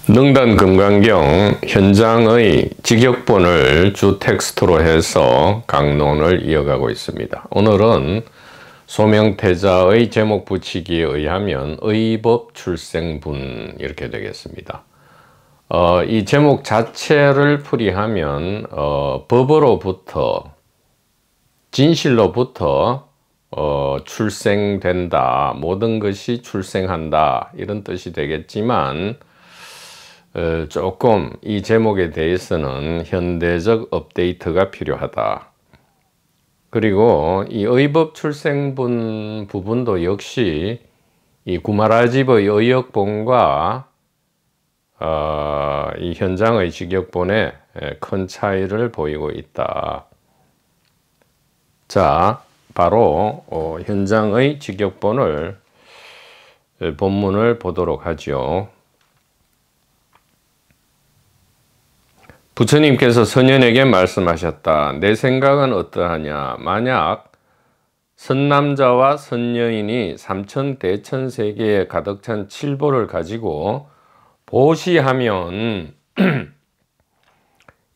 능단 금강경 현장의 직역본을 주 텍스트로 해서 강론을 이어가고 있습니다. 오늘은 소명태자의 제목 붙이기에 의하면 의법 출생분 이렇게 되겠습니다. 이 제목 자체를 풀이하면 법으로부터 진실로부터 출생된다, 모든 것이 출생한다 이런 뜻이 되겠지만 조금 이 제목에 대해서는 현대적 업데이트가 필요하다. 그리고 이 의법 출생분 부분도 역시 이 구마라집의 의역본과 이 현장의 직역본에 큰 차이를 보이고 있다. 자, 바로 현장의 직역본을 본문을 보도록 하죠. 부처님께서 선현에게 말씀하셨다. 내 생각은 어떠하냐? 만약 선남자와 선여인이 삼천대천세계에 가득 찬 칠보를 가지고 보시하면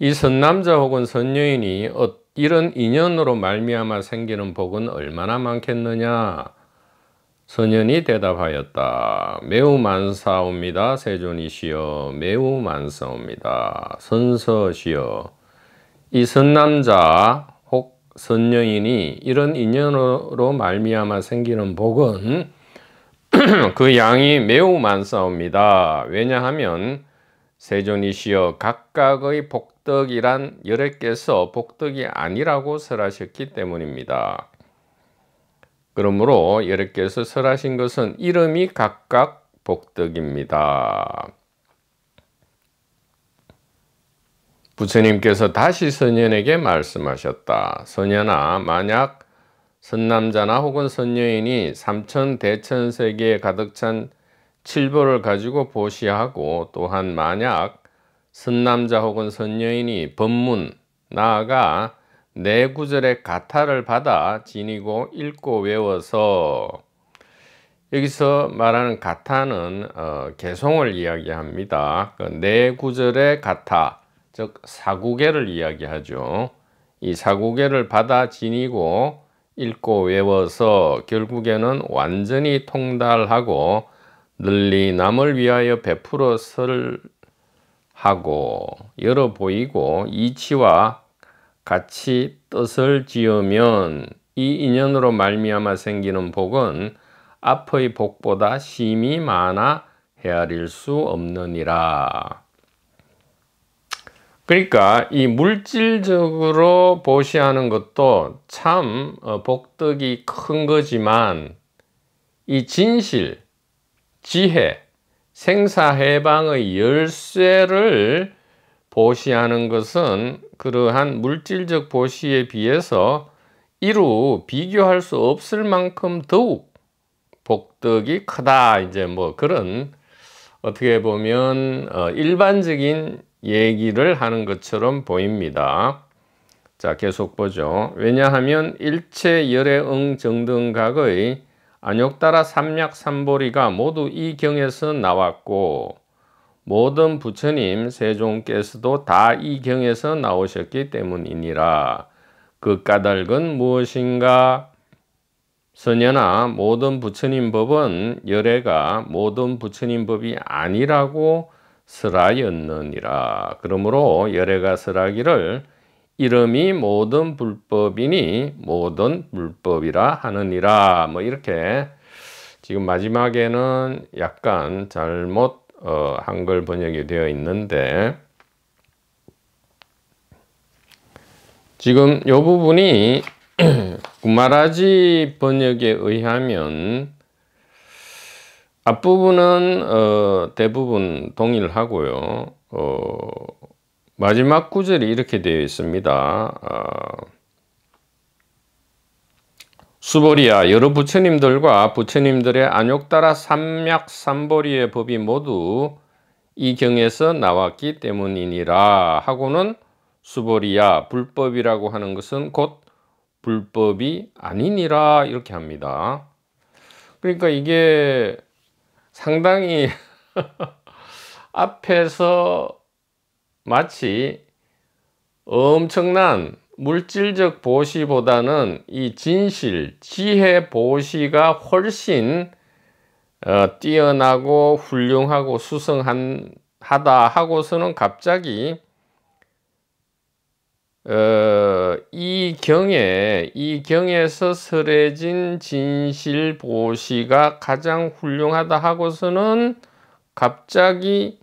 이 선남자 혹은 선여인이 이런 인연으로 말미암아 생기는 복은 얼마나 많겠느냐? 선현이 대답하였다. 매우 많사옵니다. 세존이시여, 매우 많사옵니다. 선서시여, 이 선남자 혹 선여인이 이런 인연으로 말미암아 생기는 복은 그 양이 매우 많사옵니다. 왜냐하면 세존이시여, 각각의 복덕이란 여러께서 복덕이 아니라고 설하셨기 때문입니다. 그러므로 여러께서 설하신 것은 이름이 각각 복덕입니다. 부처님께서 다시 선현에게 말씀하셨다. 선현아, 만약 선남자나 혹은 선여인이 삼천대천세계에 가득 찬 칠보를 가지고 보시하고, 또한 만약 선남자 혹은 선여인이 법문, 나아가 네 구절의 가타를 받아 지니고 읽고 외워서, 여기서 말하는 가타는 개송을 이야기합니다. 네 구절의 가타, 즉 사구계를 이야기하죠. 이 사구계를 받아 지니고 읽고 외워서 결국에는 완전히 통달하고 널리 남을 위하여 베풀어 설하고 열어 보이고 이치와 같이 뜻을 지으면 이 인연으로 말미암아 생기는 복은 앞의 복보다 심히 많아 헤아릴 수 없느니라. 그러니까 이 물질적으로 보시하는 것도 참 복덕이 큰 거지만, 이 진실, 지혜, 생사해방의 열쇠를 보시하는 것은 그러한 물질적 보시에 비해서 이루 비교할 수 없을 만큼 더욱 복덕이 크다. 이제 뭐 그런 어떻게 보면 일반적인 얘기를 하는 것처럼 보입니다. 자, 계속 보죠. 왜냐하면 일체 열애응 정등각의 안욕따라 삼약삼보리가 모두 이 경에서 나왔고, 모든 부처님 세종께서도 다 이 경에서 나오셨기 때문이니라. 그 까닭은 무엇인가? 선현아, 모든 부처님 법은 열애가 모든 부처님 법이 아니라고 설하였느니라. 그러므로 열애가 설하기를 이름이 모든 불법이니 모든 불법이라 하느니라. 뭐 이렇게 지금 마지막에는 약간 잘못 한글 번역이 되어 있는데, 지금 이 부분이 구마라지 번역에 의하면 앞부분은 대부분 동일하고요. 마지막 구절이 이렇게 되어 있습니다. 수보리야, 여러 부처님들과 부처님들의 안욕따라 삼약삼보리의 법이 모두 이 경에서 나왔기 때문이니라 하고는, 수보리야, 불법이라고 하는 것은 곧 불법이 아니니라 이렇게 합니다. 그러니까 이게 상당히 앞에서 마치 엄청난 물질적 보시보다는 이 진실, 지혜 보시가 훨씬 뛰어나고 훌륭하고 수성하다 하고서는 갑자기 이 경에서 설해진 진실 보시가 가장 훌륭하다 하고서는 갑자기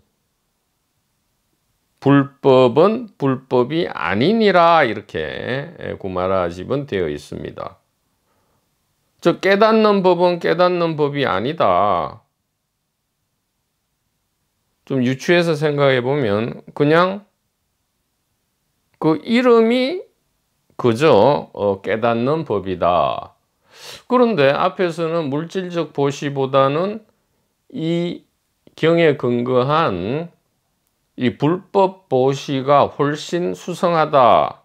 불법은 불법이 아니니라 이렇게 구마라집은 되어 있습니다. 저 깨닫는 법은 깨닫는 법이 아니다. 좀 유추해서 생각해 보면 그냥 그 이름이 그저 깨닫는 법이다. 그런데 앞에서는 물질적 보시보다는 이 경에 근거한 이 불법 보시가 훨씬 수성하다.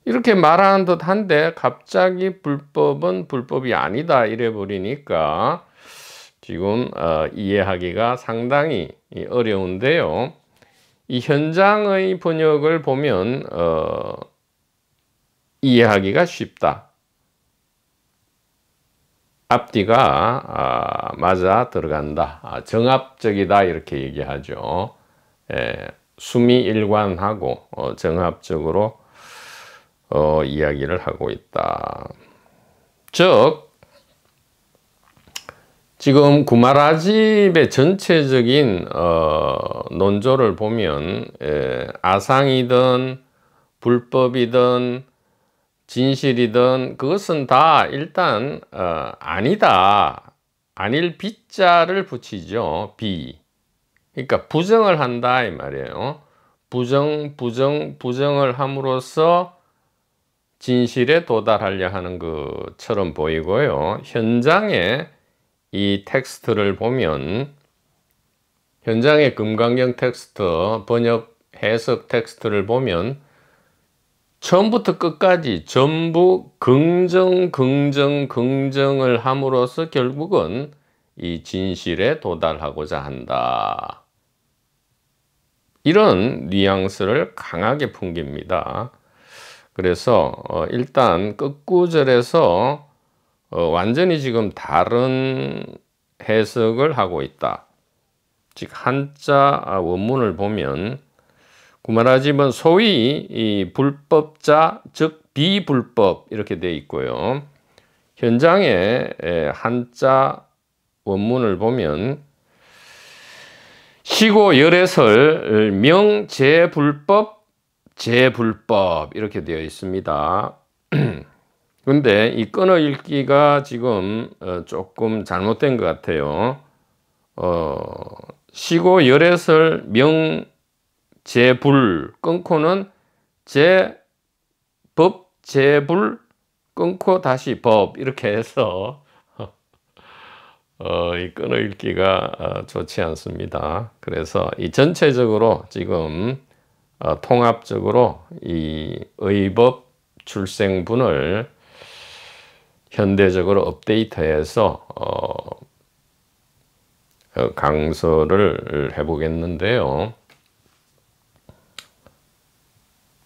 이렇게 말하는 듯한데 갑자기 불법은 불법이 아니다 이래 버리니까 지금 이해하기가 상당히 어려운데요. 이 현장의 번역을 보면 이해하기가 쉽다. 앞뒤가 맞아 들어간다. 정합적이다 이렇게 얘기하죠. 수미 일관하고 정합적으로 이야기를 하고 있다. 즉 지금 구마라집의 전체적인 논조를 보면 아상이든 불법이든 진실이든 그것은 다 일단 아니다. 아닐 비자를 붙이죠. 비. 그러니까 부정을 한다 이 말이에요. 부정을 함으로써 진실에 도달하려 하는 것처럼 보이고요. 현장에 이 텍스트를 보면 현장의 금강경 텍스트 번역 해석 텍스트를 보면 처음부터 끝까지 전부 긍정을 함으로써 결국은 이 진실에 도달하고자 한다. 이런 뉘앙스를 강하게 풍깁니다. 그래서 일단 끝구절에서 완전히 지금 다른 해석을 하고 있다. 즉 한자 원문을 보면 구마라집은 소위 이 불법자 즉 비불법 이렇게 되어 있고요. 현장에 한자 원문을 보면 시고 열애설 명제불법 제불법 이렇게 되어 있습니다. 근데 이 끊어 읽기가 지금 조금 잘못된 것 같아요. 시고 열애설 명 제불 끊고는 제법 제불 끊고 다시 법 이렇게 해서 이 끊어 읽기가 좋지 않습니다. 그래서 이 전체적으로 지금 통합적으로 이 의법 출생분을 현대적으로 업데이트해서 강서를 해보겠는데요.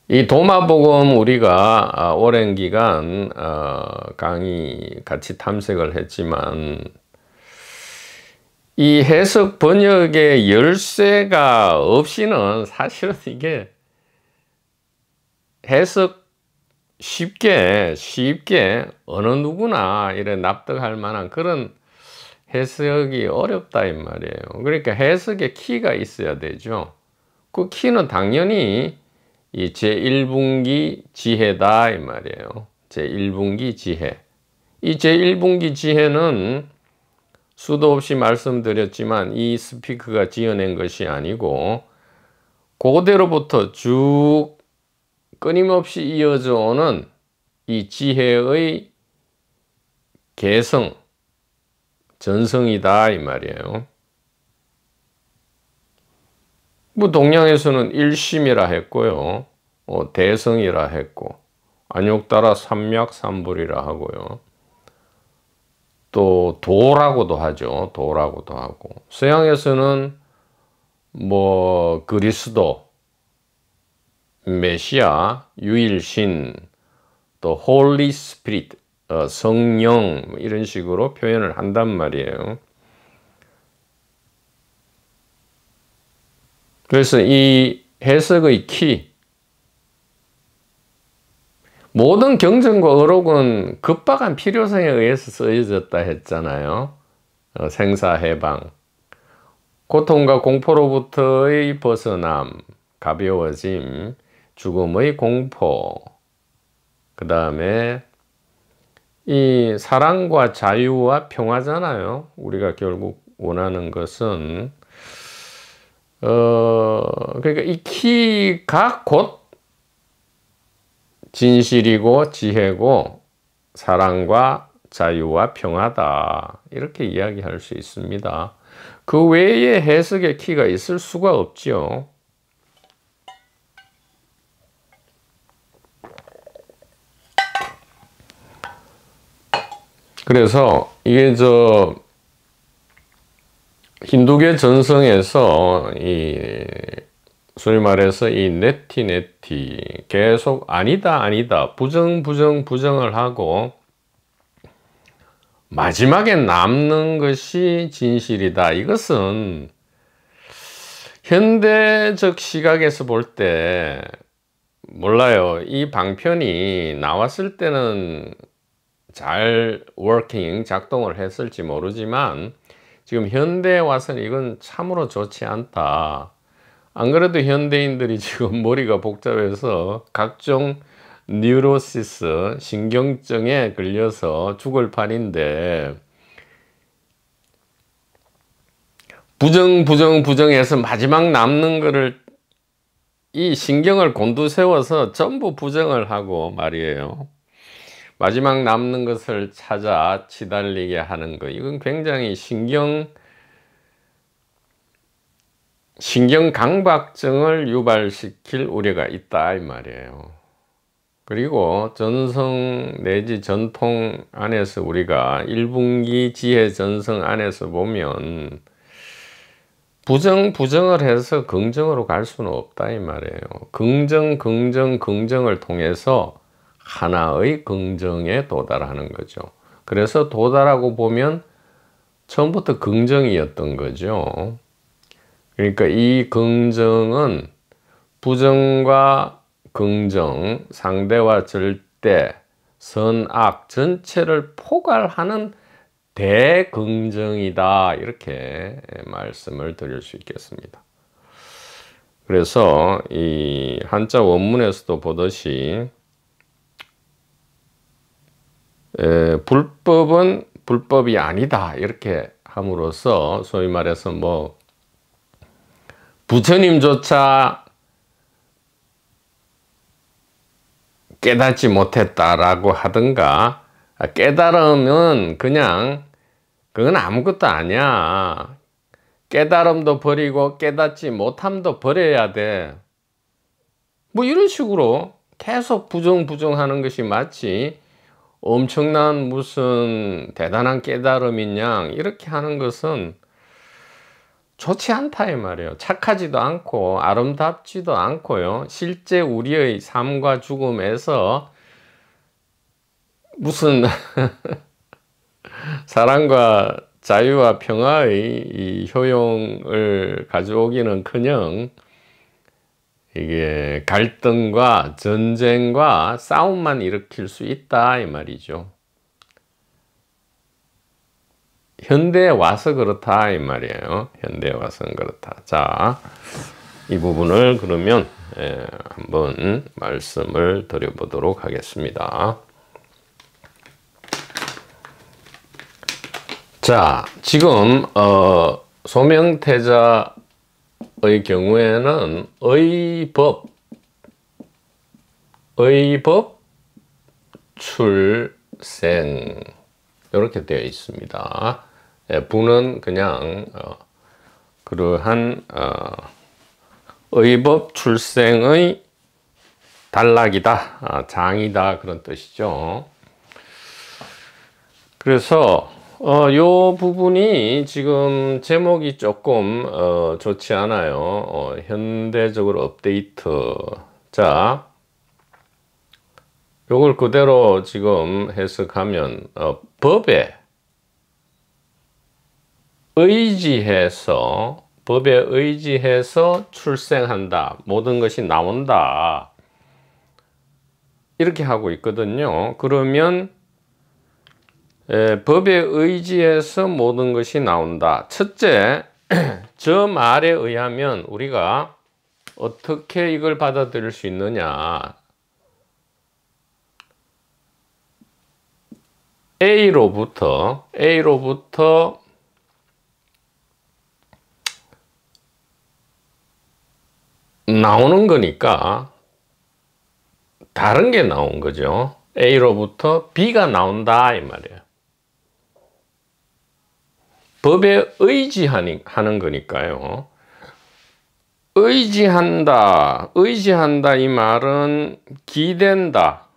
이 도마복음 우리가 오랜 기간 강의 같이 탐색을 했지만 이 해석 번역의 열쇠가 없이는 사실은 이게 해석 쉽게 어느 누구나 이래 납득할 만한 그런 해석이 어렵다 이 말이에요. 그러니까 해석의 키가 있어야 되죠. 그 키는 당연히 이 제1분기 지혜다 이 말이에요. 제1분기 지혜. 이 제1분기 지혜는 수도 없이 말씀드렸지만 이 스피커가 지어낸 것이 아니고 그대로부터 쭉 끊임없이 이어져 오는 이 지혜의 개성, 전성이다 이 말이에요. 뭐 동양에서는 일심이라 했고요. 대성이라 했고 안욕따라 삼맥삼불이라 하고요. 또 도라고도 하죠. 도라고도 하고. 서양에서는 뭐 그리스도, 메시아, 유일신, 또 홀리 스피릿, 성령 이런 식으로 표현을 한단 말이에요. 그래서 이 해석의 키, 모든 경전과 어록은 급박한 필요성에 의해서 쓰여졌다 했잖아요. 생사해방, 고통과 공포로부터의 벗어남, 가벼워짐, 죽음의 공포, 그 다음에 이 사랑과 자유와 평화잖아요. 우리가 결국 원하는 것은 그러니까 이 키가 곧 진실이고 지혜고 사랑과 자유와 평화다, 이렇게 이야기할 수 있습니다. 그 외에 해석의 키가 있을 수가 없죠. 그래서 이게 힌두교 전성에서 소위 말해서 이 네티 계속 아니다 부정을 하고 마지막에 남는 것이 진실이다. 이것은 현대적 시각에서 볼 때 몰라요. 이 방편이 나왔을 때는 잘 작동을 했을지 모르지만 지금 현대에 와서는 이건 참으로 좋지 않다. 안 그래도 현대인들이 지금 머리가 복잡해서 각종 뉴로시스, 신경증에 걸려서 죽을 판인데, 부정해서 마지막 남는 거를 이 신경을 곤두세워서 전부 부정을 하고 말이에요. 마지막 남는 것을 찾아 치달리게 하는 거, 이건 굉장히 신경강박증을 유발시킬 우려가 있다 이 말이에요. 그리고 전성 내지 전통 안에서 우리가 1분기 지혜 전성 안에서 보면 부정을 해서 긍정으로 갈 수는 없다 이 말이에요. 긍정을 통해서 하나의 긍정에 도달하는 거죠. 그래서 도달하고 보면 처음부터 긍정이었던 거죠. 그러니까 이 긍정은 부정과 긍정, 상대와 절대, 선악 전체를 포괄하는 대긍정이다, 이렇게 말씀을 드릴 수 있겠습니다. 그래서 이 한자 원문에서도 보듯이 불법은 불법이 아니다, 이렇게 함으로써 소위 말해서 뭐 부처님조차 깨닫지 못했다라고 하든가, 깨달음은 그냥 그건 아무것도 아니야, 깨달음도 버리고 깨닫지 못함도 버려야 돼, 뭐 이런 식으로 계속 부정하는 것이 마치 엄청난 무슨 대단한 깨달음인 양 이렇게 하는 것은 좋지 않다 이 말이에요. 착하지도 않고 아름답지도 않고요. 실제 우리의 삶과 죽음에서 무슨 사랑과 자유와 평화의 이 효용을 가져오기는커녕 이게 갈등과 전쟁과 싸움만 일으킬 수 있다 이 말이죠. 현대에 와서 그렇다 이 말이에요. 현대에 와서는 그렇다. 자, 이 부분을 그러면 한번 말씀을 드려보도록 하겠습니다. 자, 지금 소명태자의 경우에는 의법 출생 이렇게 되어 있습니다. 부는 그냥 그러한 의법 출생의 단락이다, 장이다, 그런 뜻이죠. 그래서 요 부분이 지금 제목이 조금 좋지 않아요. 현대적으로 업데이트. 자, 요걸 그대로 지금 해석하면 법에 의지해서 출생한다. 모든 것이 나온다. 이렇게 하고 있거든요. 그러면 법에 의지해서 모든 것이 나온다. 첫째, 저 말에 의하면 우리가 어떻게 이걸 받아들일 수 있느냐. A로부터 나오는 거니까 다른 게 나온 거죠. A로부터 B가 나온다 이 말이에요. 법에 의지하는 거니까요. 의지한다 이 말은 기댄다,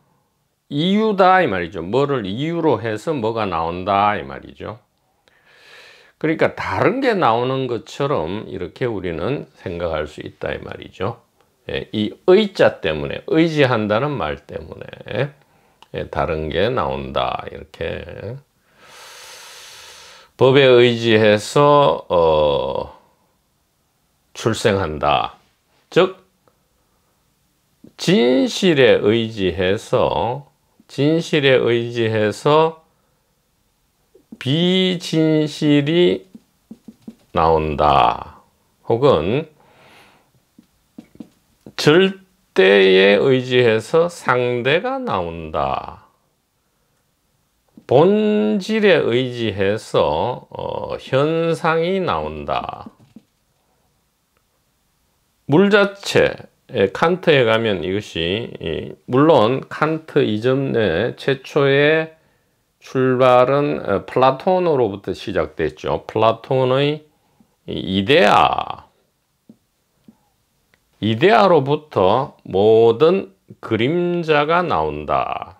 이유다 이 말이죠. 뭐를 이유로 해서 뭐가 나온다 이 말이죠. 그러니까 다른 게 나오는 것처럼 이렇게 우리는 생각할 수 있다 이 말이죠. 이 의자 때문에, 의지한다는 말 때문에 다른 게 나온다. 이렇게 법에 의지해서 출생한다. 즉 진실에 의지해서 비진실이 나온다. 혹은 절대에 의지해서 상대가 나온다. 본질에 의지해서 현상이 나온다. 물 자체, 칸트에 가면 이것이, 물론 칸트 이전에 최초의 출발은 플라톤으로부터 시작됐죠. 플라톤의 이데아로부터 모든 그림자가 나온다.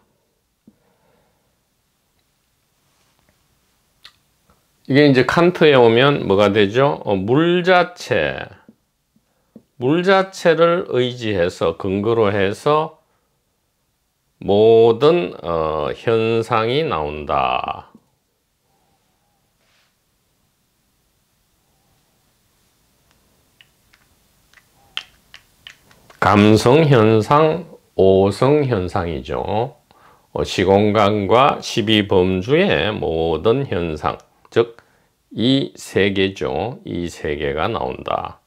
이게 이제 칸트에 오면 뭐가 되죠? 물 자체를 의지해서, 근거로 해서 모든 현상이 나온다. 감성현상, 오성현상이죠. 시공간과 12범주의 모든 현상, 즉 이 세 개죠. 이 세 개가 나온다.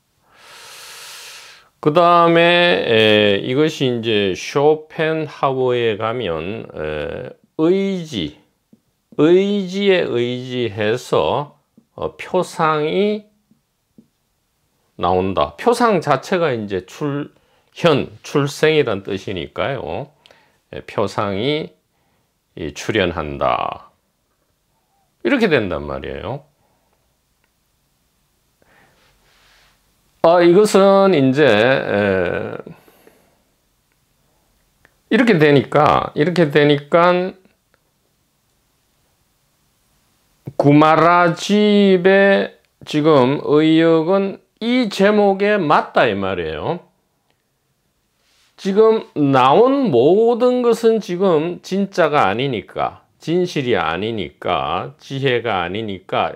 그 다음에 이것이 이제 쇼펜하우어에 가면 의지에 의지해서 표상이 나온다. 표상 자체가 이제 출생이란 뜻이니까요. 표상이 출현한다. 이렇게 된단 말이에요. 이것은 이제 이렇게 되니까 구마라집의 지금 의역은 이 제목에 맞다 이 말이에요. 지금 나온 모든 것은 지금 진짜가 아니니까, 진실이 아니니까, 지혜가 아니니까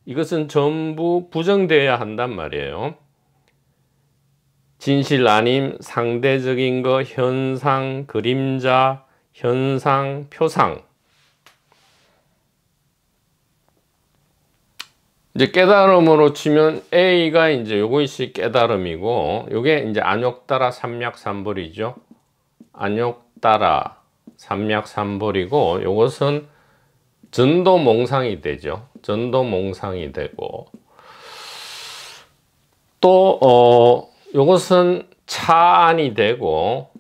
이것은 전부 부정되어야 한단 말이에요. 진실 아님, 상대적인 거, 현상, 그림자, 현상, 표상. 이제 깨달음으로 치면 A가 이제 요것이 깨달음이고, 요게 이제 안욕따라 삼략삼벌이죠. 안욕따라 삼략삼벌이고, 요것은 전도몽상이 되고, 또 요것은 차안이 되고,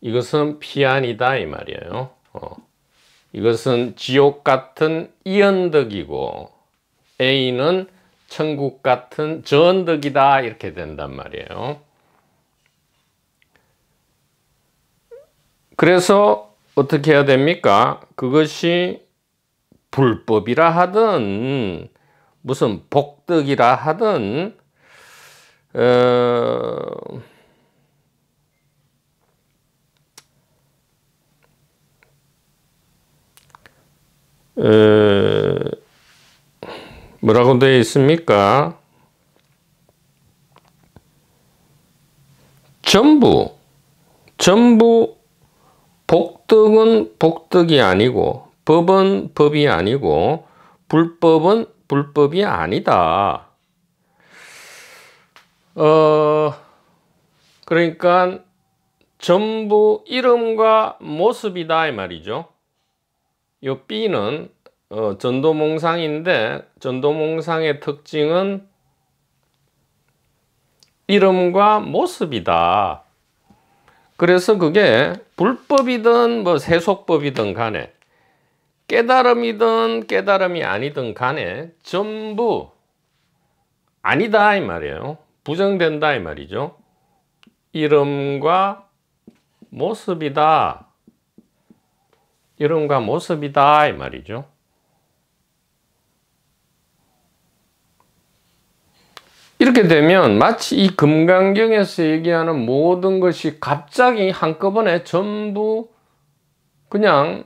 이것은 피안이다 이 말이에요. 이것은 지옥 같은 이언덕이고, A는 천국 같은 저언덕이다 이렇게 된단 말이에요. 그래서 어떻게 해야 됩니까? 그것이 불법이라 하든 무슨 복덕이라 하든 뭐라고 되어 있습니까? 전부 복덕은 복덕이 아니고 법은 법이 아니고 불법은 불법이 아니다. 그러니까 전부 이름과 모습이다 이 말이죠. 요 B는 전도몽상인데 전도몽상의 특징은 이름과 모습이다. 그래서 그게 불법이든 뭐 세속법이든 간에 깨달음이든 깨달음이 아니든 간에 전부 아니다 이 말이에요. 부정된다 이 말이죠. 이름과 모습이다. 이름과 모습이다 이 말이죠. 이렇게 되면 마치 이 금강경에서 얘기하는 모든 것이 갑자기 한꺼번에 전부 그냥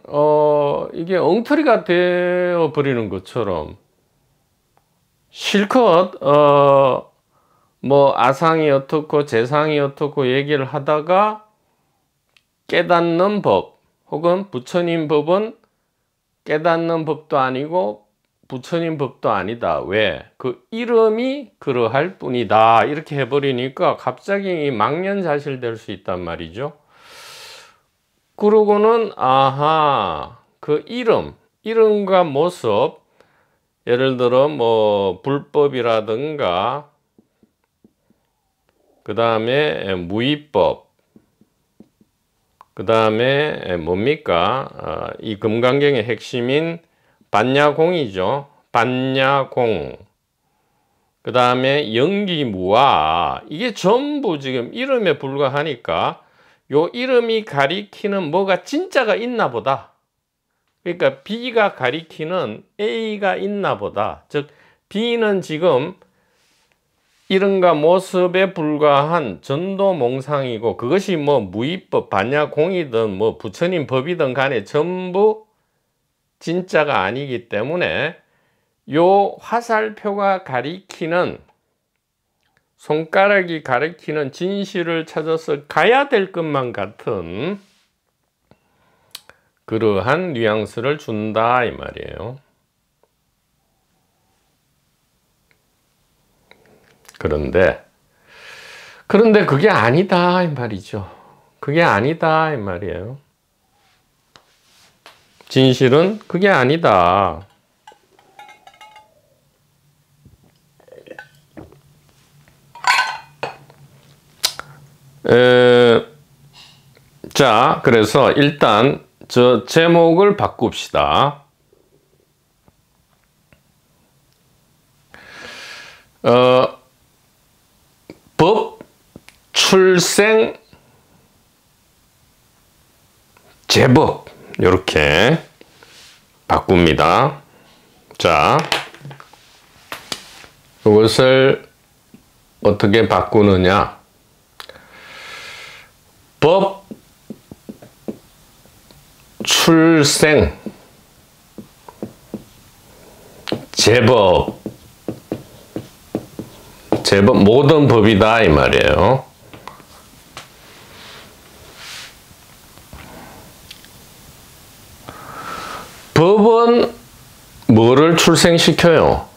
이게 엉터리가 되어 버리는 것처럼 실컷 뭐 아상이 어떻고 재상이 어떻고 얘기를 하다가 깨닫는 법 혹은 부처님 법은 깨닫는 법도 아니고 부처님 법도 아니다. 왜? 그 이름이 그러할 뿐이다. 이렇게 해버리니까 갑자기 망연자실 될 수 있단 말이죠. 그러고는 아하 그 이름과 모습 예를 들어 뭐 불법이라든가 그 다음에 무위법 그 다음에 뭡니까? 이 금강경의 핵심인 반야공이죠. 반야공. 그 다음에 영기무아. 이게 전부 지금 이름에 불과하니까 요 이름이 가리키는 뭐가 진짜가 있나 보다. 그러니까 B가 가리키는 A가 있나 보다. 즉 B는 지금 이름과 모습에 불과한 전도몽상이고 그것이 뭐 무위법, 반야공이든 뭐 부처님 법이든 간에 전부 진짜가 아니기 때문에 요 화살표가 가리키는 손가락이 가리키는 진실을 찾아서 가야 될 것만 같은 그러한 뉘앙스를 준다 이 말이에요. 그런데 그게 아니다 이 말이죠. 그게 아니다 이 말이에요. 진실은 그게 아니다. 자, 그래서 일단 저 제목을 바꿉시다. 법 출생 제법 이렇게 바꿉니다. 자, 이것을 어떻게 바꾸느냐? 법 출생 제법 모든 법이다 이 말이에요. 법은 뭐를 출생시켜요?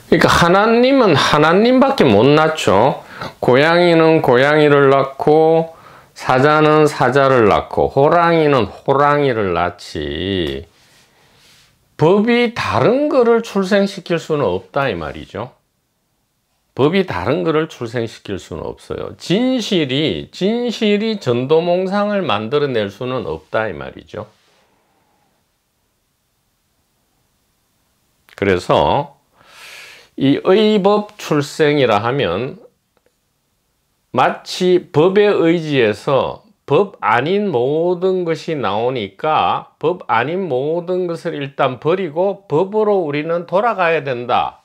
그러니까 하나님은 하나님밖에 못 낳죠. 고양이는 고양이를 낳고 사자는 사자를 낳고 호랑이는 호랑이를 낳지 법이 다른 거를 출생시킬 수는 없다 이 말이죠. 법이 다른 거를 출생시킬 수는 없어요. 진실이 전도몽상을 만들어낼 수는 없다 이 말이죠. 그래서 이 의법 출생이라 하면 마치 법에 의지해서 법 아닌 모든 것이 나오니까 법 아닌 모든 것을 일단 버리고 법으로 우리는 돌아가야 된다.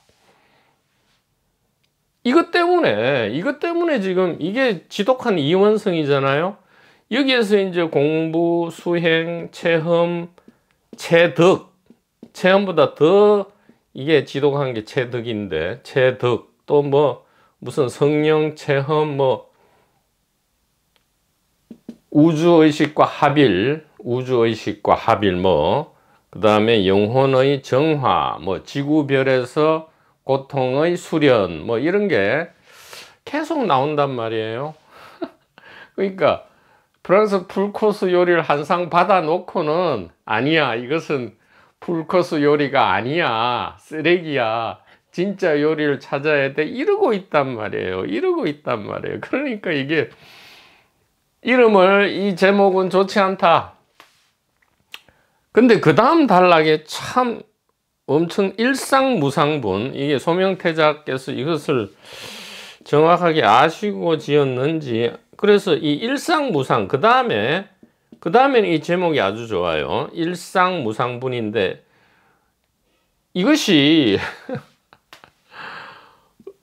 이것 때문에 지금 이게 지독한 이원성이잖아요. 여기에서 이제 공부, 수행, 체험, 체득, 체험보다 더 이게 지독한 게 체득인데, 체득, 또 뭐, 무슨 성령 체험, 뭐, 우주의식과 합일, 뭐, 그 다음에 영혼의 정화, 뭐, 지구별에서 고통의 수련, 뭐, 이런 게 계속 나온단 말이에요. 그러니까, 프랑스 풀코스 요리를 한 상 받아 놓고는, 아니야, 이것은 풀코스 요리가 아니야, 쓰레기야, 진짜 요리를 찾아야 돼, 이러고 있단 말이에요. 그러니까 이게 이 제목은 좋지 않다. 근데 그 다음 단락에 참 엄청 일상무상분, 이게 소명태자께서 이것을 정확하게 아시고 지었는지, 그래서 이 일상무상, 그 다음에는 이 제목이 아주 좋아요. 일상무상분인데, 이것이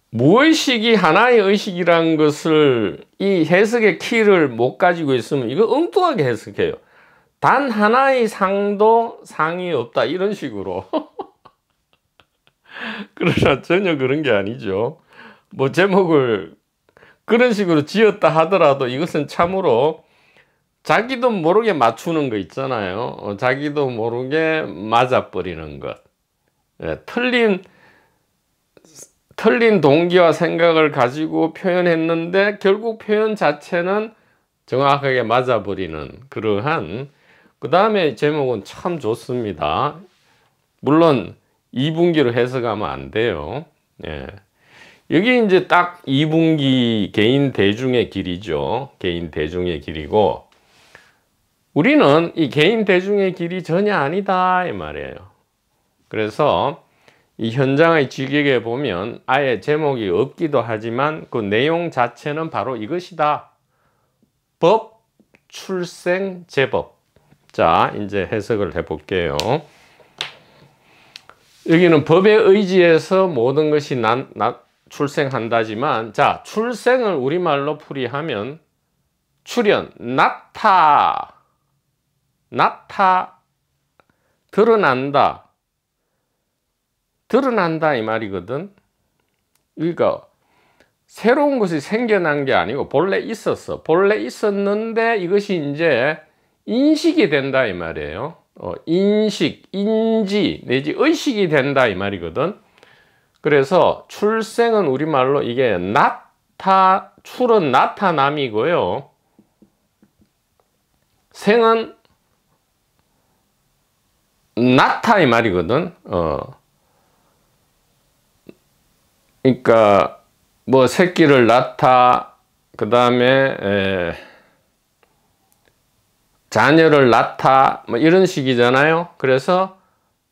무의식이 하나의 의식이라는 것을, 이 해석의 키를 못 가지고 있으면 이거 엉뚱하게 해석해요. 단 하나의 상도 상이 없다, 이런 식으로. 그러나 전혀 그런 게 아니죠. 뭐 제목을 그런 식으로 지었다 하더라도 이것은 참으로 자기도 모르게 맞추는 거 있잖아요. 자기도 모르게 맞아버리는 것. 예, 틀린 동기와 생각을 가지고 표현했는데 결국 표현 자체는 정확하게 맞아버리는 그러한, 그 다음에 제목은 참 좋습니다. 물론 2분기로 해석하면 안 돼요. 예. 여기 이제 딱 2분기 개인 대중의 길이죠. 개인 대중의 길이고, 우리는 이 개인 대중의 길이 전혀 아니다, 이 말이에요. 그래서 이 현장의 지격에 보면 아예 제목이 없기도 하지만 그 내용 자체는 바로 이것이다. 법, 출생, 제법. 자, 이제 해석을 해볼게요. 여기는 법에 의지해서 모든 것이 출생한다지만, 자, 출생을 우리말로 풀이하면 출현, 드러난다 이 말이거든. 그러니까 새로운 것이 생겨난 게 아니고 본래 있었는데 이것이 이제 인식이 된다 이 말이에요. 인식, 인지 내지 의식이 된다 이 말이거든. 그래서 출생은 우리말로 이게 출은 나타남이고요. 생은 나타 이 말이거든. 그러니까 뭐 새끼를 낳다, 그 다음에 자녀를 낳다, 뭐 이런 식이잖아요. 그래서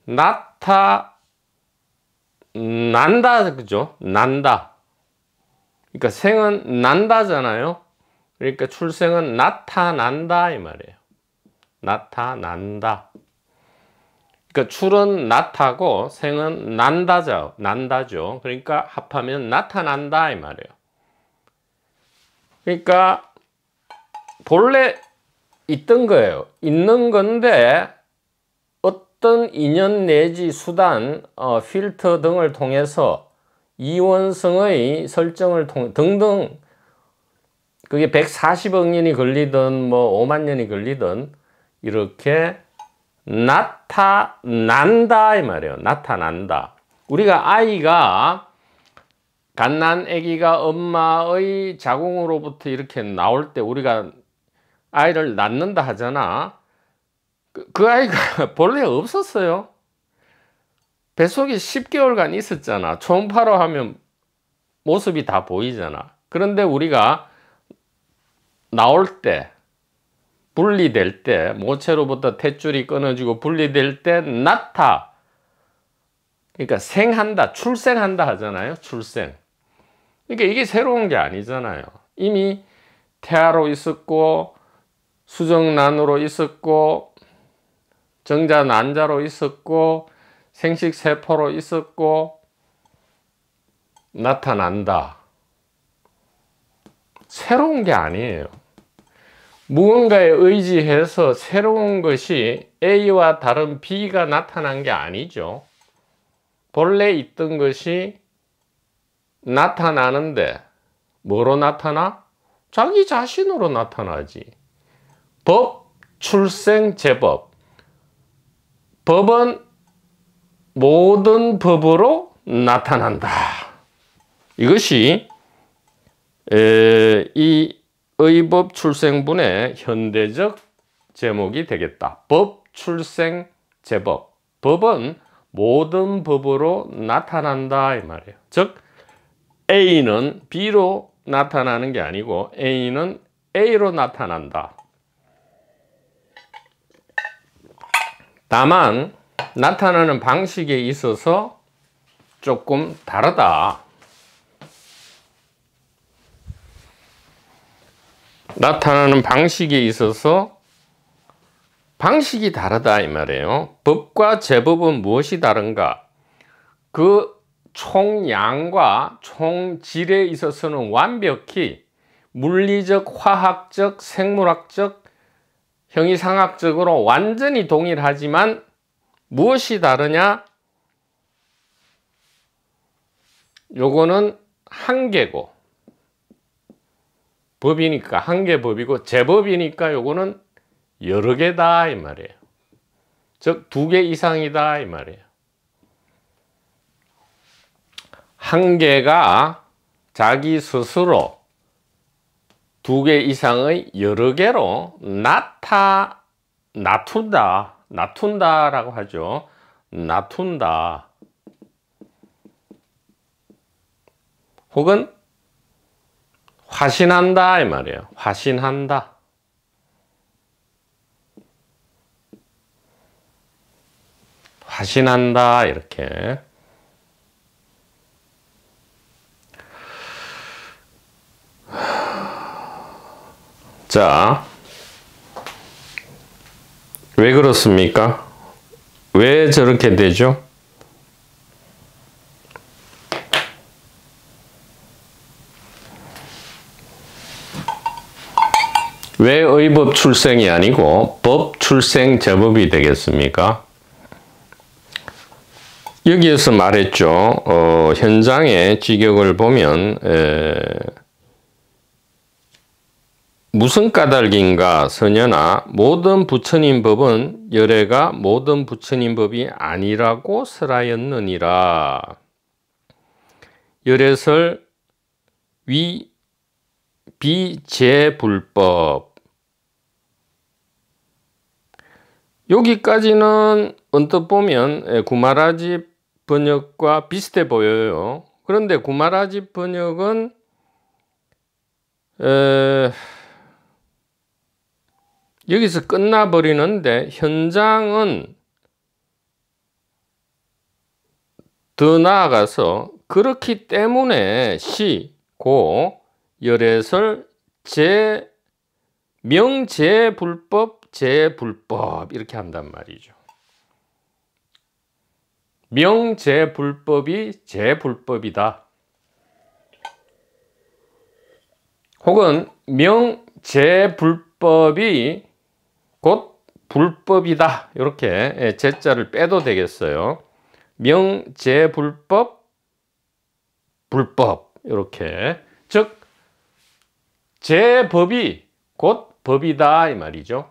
난다, 그죠? 난다. 그러니까 생은 난다잖아요. 그러니까 출생은 나타난다 이 말이에요. 나타난다. 그러니까 출은 나타고 생은 난다죠. 그러니까 합하면 나타난다 이 말이에요. 그러니까 본래 있던 거예요. 있는 건데 어떤 인연 내지 수단, 필터 등을 통해서 이원성의 설정을 등등, 그게 140억 년이 걸리든 뭐 5만 년이 걸리든 이렇게 나타난다 이 말이에요. 나타난다. 우리가 갓난 아기가 엄마의 자궁으로부터 이렇게 나올 때 우리가 아이를 낳는다 하잖아. 그 아이가 본래 없었어요. 뱃속에 10개월간 있었잖아. 초음파로 하면 모습이 다 보이잖아. 그런데 우리가 나올 때, 분리될 때, 모체로부터 탯줄이 끊어지고 분리될 때 그러니까 출생한다 하잖아요. 출생. 그러니까 이게 새로운 게 아니잖아요. 이미 태아로 있었고 수정난으로 있었고 정자 난자로 있었고 생식세포로 있었고 나타난다. 새로운 게 아니에요. 무언가에 의지해서 새로운 것이 A와 다른 B가 나타난 게 아니죠. 본래 있던 것이 나타나는데 뭐로 나타나? 자기 자신으로 나타나지. 법, 출생, 제법. 법은 모든 법으로 나타난다. 이것이 이 의법 출생분의 현대적 제목이 되겠다. 법, 출생, 제법. 법은 모든 법으로 나타난다 이 말이에요. 즉 A는 B로 나타나는 게 아니고 A는 A로 나타난다. 다만 나타나는 방식에 있어서 조금 다르다. 나타나는 방식에 있어서 방식이 다르다 이 말이에요. 법과 제법은 무엇이 다른가? 그 총량과 총질에 있어서는 완벽히 물리적, 화학적, 생물학적, 형이상학적으로 완전히 동일하지만 무엇이 다르냐? 요거는 한계고 법이니까 한계 법이고 제법이니까 요거는 여러 개다 이 말이에요. 즉 2개 이상이다 이 말이에요. 한계가 자기 스스로 2개 이상의 여러 개로 나툰다라고 하죠. 나툰다. 혹은 화신한다 이 말이에요. 화신한다. 화신한다 이렇게. 자, 왜 그렇습니까? 왜 저렇게 되죠? 왜 의법 출생이 아니고 법 출생 제법이 되겠습니까? 여기에서 말했죠. 현장의 직역을 보면 무슨 까닭인가 서년아 모든 부처님 법은 열애가 모든 부처님 법이 아니라고 설하였느니라. 열애설 비제불법. 여기까지는 언뜻 보면 구마라집 번역과 비슷해 보여요. 그런데 구마라집 번역은 여기서 끝나버리는데 현장은 더 나아가서 그렇기 때문에 시, 고, 열애설, 명제불법, 제불법 이렇게 한단 말이죠. 명제불법이 제불법이다. 혹은 명제불법이 곧 불법이다. 이렇게 제자를 빼도 되겠어요. 명제불법, 불법 이렇게. 즉 제법이 곧 법이다 이 말이죠.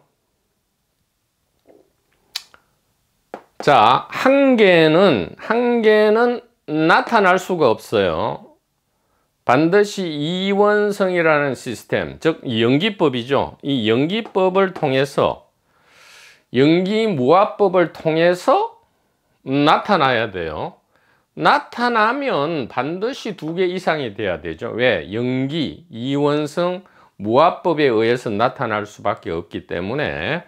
자, 한계는 나타날 수가 없어요. 반드시 이원성이라는 시스템, 즉 연기법이죠. 이 연기법을 통해서 연기무화법을 통해서 나타나야 돼요. 나타나면 반드시 2개 이상이 돼야 되죠. 왜? 연기, 이원성, 무화법에 의해서 나타날 수밖에 없기 때문에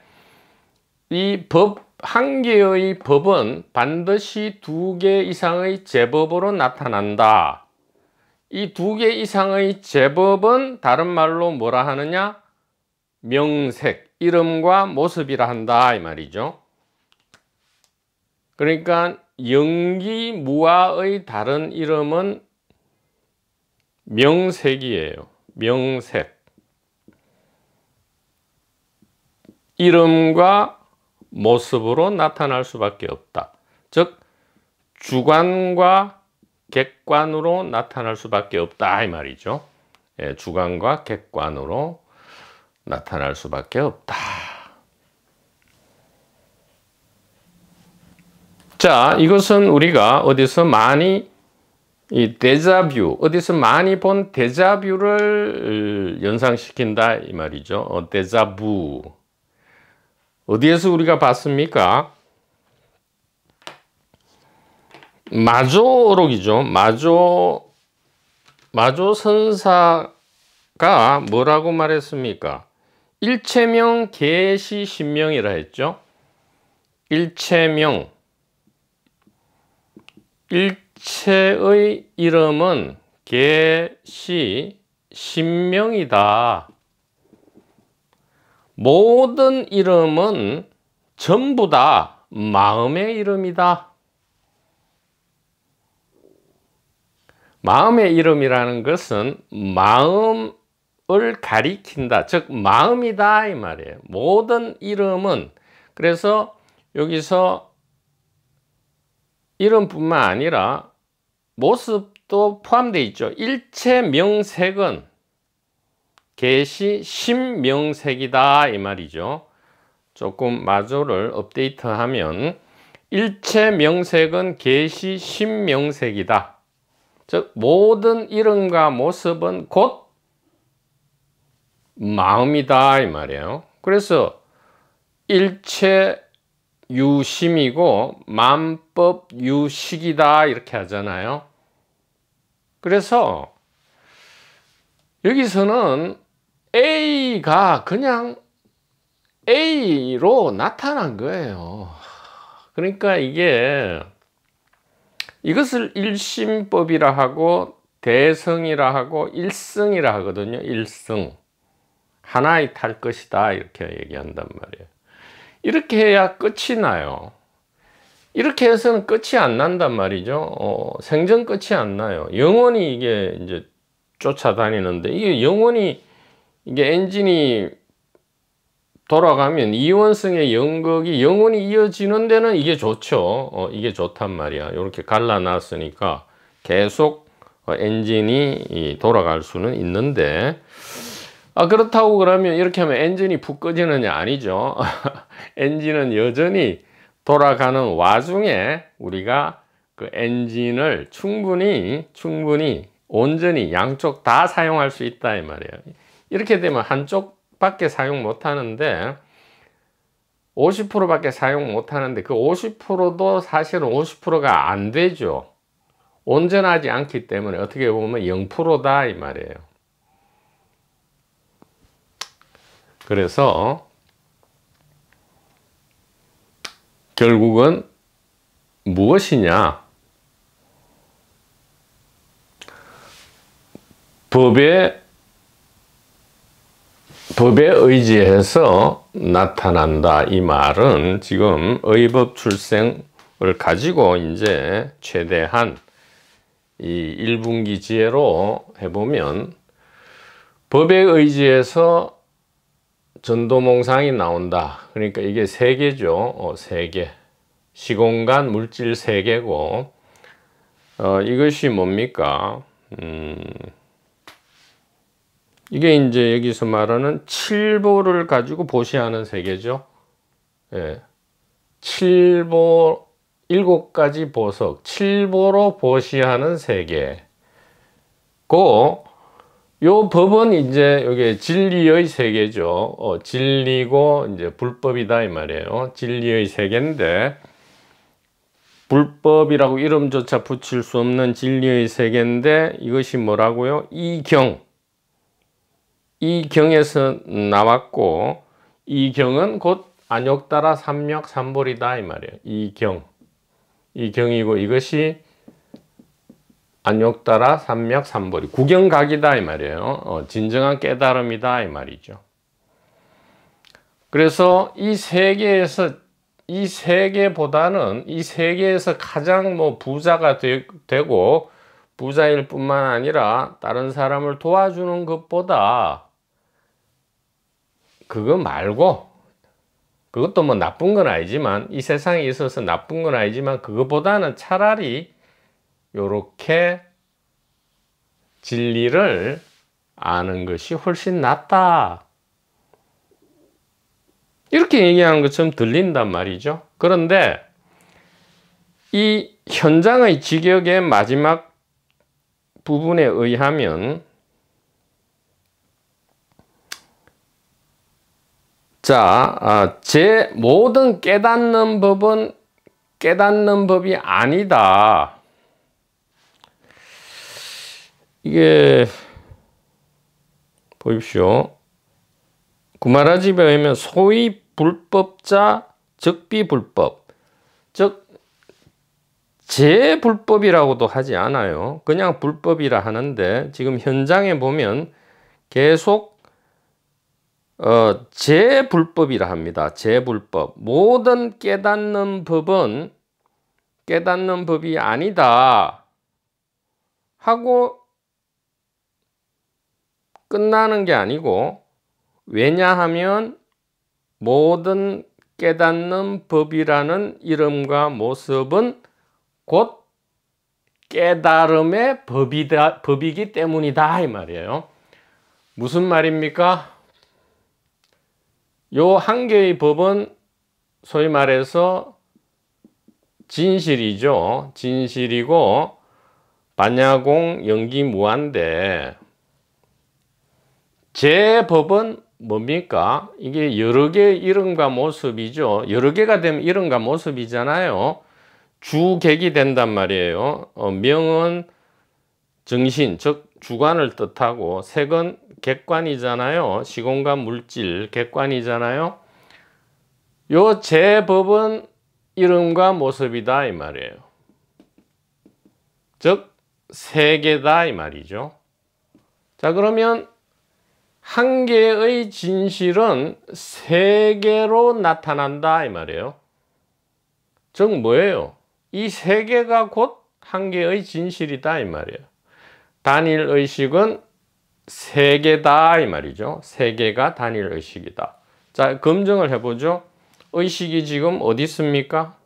이 법, 한 개의 법은 반드시 2개 이상의 제법으로 나타난다. 이 2개 이상의 제법은 다른 말로 뭐라 하느냐? 명색, 이름과 모습이라 한다 이 말이죠. 그러니까 영기무화의 다른 이름은 명색이에요. 명색. 이름과 모습으로 나타날 수밖에 없다. 즉 주관과 객관으로 나타날 수밖에 없다 이 말이죠. 예, 주관과 객관으로 나타날 수밖에 없다. 자, 이것은 우리가 어디서 많이 이 데자뷰, 어디서 많이 본 데자뷰를 연상시킨다 이 말이죠. 데자부. 어디에서 우리가 봤습니까? 마조록이죠. 마조 선사가 뭐라고 말했습니까? 일체명 계시 신명이라 했죠. 일체명. 일체의 이름은 계시 신명이다. 모든 이름은 전부 다 마음의 이름이다. 마음의 이름이라는 것은 마음을 가리킨다. 즉 마음이다 이 말이에요. 모든 이름은. 그래서 여기서 이름뿐만 아니라 모습도 포함되어 있죠. 일체 명색은 계시 신명색이다 이 말이죠. 조금 마조를 업데이트하면 일체 명색은 계시 신명색이다. 즉 모든 이름과 모습은 곧 마음이다 이 말이에요. 그래서 일체 유심이고 만법 유식이다 이렇게 하잖아요. 그래서 여기서는 A가 그냥 A로 나타난 거예요. 그러니까 이것을 일심법이라 하고 대성이라 하고 일성이라 하거든요. 일성. 하나의 탈 것이다 이렇게 얘기한단 말이에요. 이렇게 해야 끝이 나요. 이렇게 해서는 끝이 안 난단 말이죠. 생전 끝이 안 나요. 영원히 이게 이제 쫓아다니는데 이게 영원히 이게 엔진이 돌아가면 이원성의 연극이 영원히 이어지는 데는 이게 좋죠. 이게 좋단 말이야. 이렇게 갈라놨으니까 계속 엔진이 돌아갈 수는 있는데 그렇다고 그러면 이렇게 하면 엔진이 푹 꺼지느냐? 아니죠. 엔진은 여전히 돌아가는 와중에 우리가 그 엔진을 충분히 온전히 양쪽 다 사용할 수 있다 이 말이에요. 이렇게 되면 한쪽밖에 사용 못 하는데 50%밖에 사용 못 하는데 그 50%도 사실은 50%가 안 되죠. 온전하지 않기 때문에 어떻게 보면 0%다 이 말이에요. 그래서 결국은 무엇이냐? 법에 의지해서 나타난다. 이 말은 지금 의법 출생을 가지고 이제 최대한 이 1분기 지혜로 해보면 법에 의지해서 전도몽상이 나온다. 그러니까 이게 세계죠. 세계. 시공간 물질 세계고, 이것이 뭡니까? 이게 이제 여기서 말하는 칠보를 가지고 보시하는 세계죠. 예. 칠보, 7가지 보석, 칠보로 보시하는 세계고, 요 법은 이제 여기 진리의 세계죠. 진리고 이제 불법이다 이 말이에요. 진리의 세계인데 불법이라고 이름조차 붙일 수 없는 진리의 세계인데 이것이 뭐라고요? 이경에서 나왔고 이경은 곧 안욕따라 삼력삼볼이다 이 말이에요. 이경이고 이것이 안욕따라 삼력삼볼이 구경각이다 이 말이에요. 진정한 깨달음이다 이 말이죠. 그래서 이 세계에서 이 세계보다는 이 세계에서 가장 뭐 부자가 되고 부자일 뿐만 아니라 다른 사람을 도와주는 것보다 그거 말고, 그것도 뭐 나쁜 건 아니지만, 이 세상에 있어서 나쁜 건 아니지만 그것보다는 차라리 요렇게 진리를 아는 것이 훨씬 낫다, 이렇게 얘기하는 것처럼 들린단 말이죠. 그런데 이 현장의 직역의 마지막 부분에 의하면, 제 모든 깨닫는 법은 깨닫는 법이 아니다. 이게 보십시오. 구마라집에 의하면 소위 불법자 적비불법, 즉 제불법이라고도 하지 않아요. 그냥 불법이라 하는데 지금 현장에 보면 계속 제불법이라 합니다. 제불법. 모든 깨닫는 법은 깨닫는 법이 아니다 하고 끝나는 게 아니고, 왜냐하면 모든 깨닫는 법이라는 이름과 모습은 곧 깨달음의 법이기 때문이다, 이 말이에요. 무슨 말입니까? 요 한 개의 법은 소위 말해서 진실이죠. 진실이고 반야공 영기무한데, 제 법은 뭡니까? 이게 여러 개의 이름과 모습이죠. 여러 개가 되면 이름과 모습이잖아요. 주객이 된단 말이에요. 명은 정신, 즉 주관을 뜻하고, 색은 객관이잖아요. 시공간 물질 객관이잖아요. 요 제법은 이름과 모습이다, 이 말이에요. 즉 세계다, 이 말이죠. 자, 그러면 한 개의 진실은 세 개로 나타난다, 이 말이에요. 즉 뭐예요? 이 세 개가 곧 한 개의 진실이다, 이 말이에요. 단일 의식은 세 개다, 이 말이죠. 세 개가 단일 의식이다. 자, 검증을 해보죠. 의식이 지금 어디 있습니까?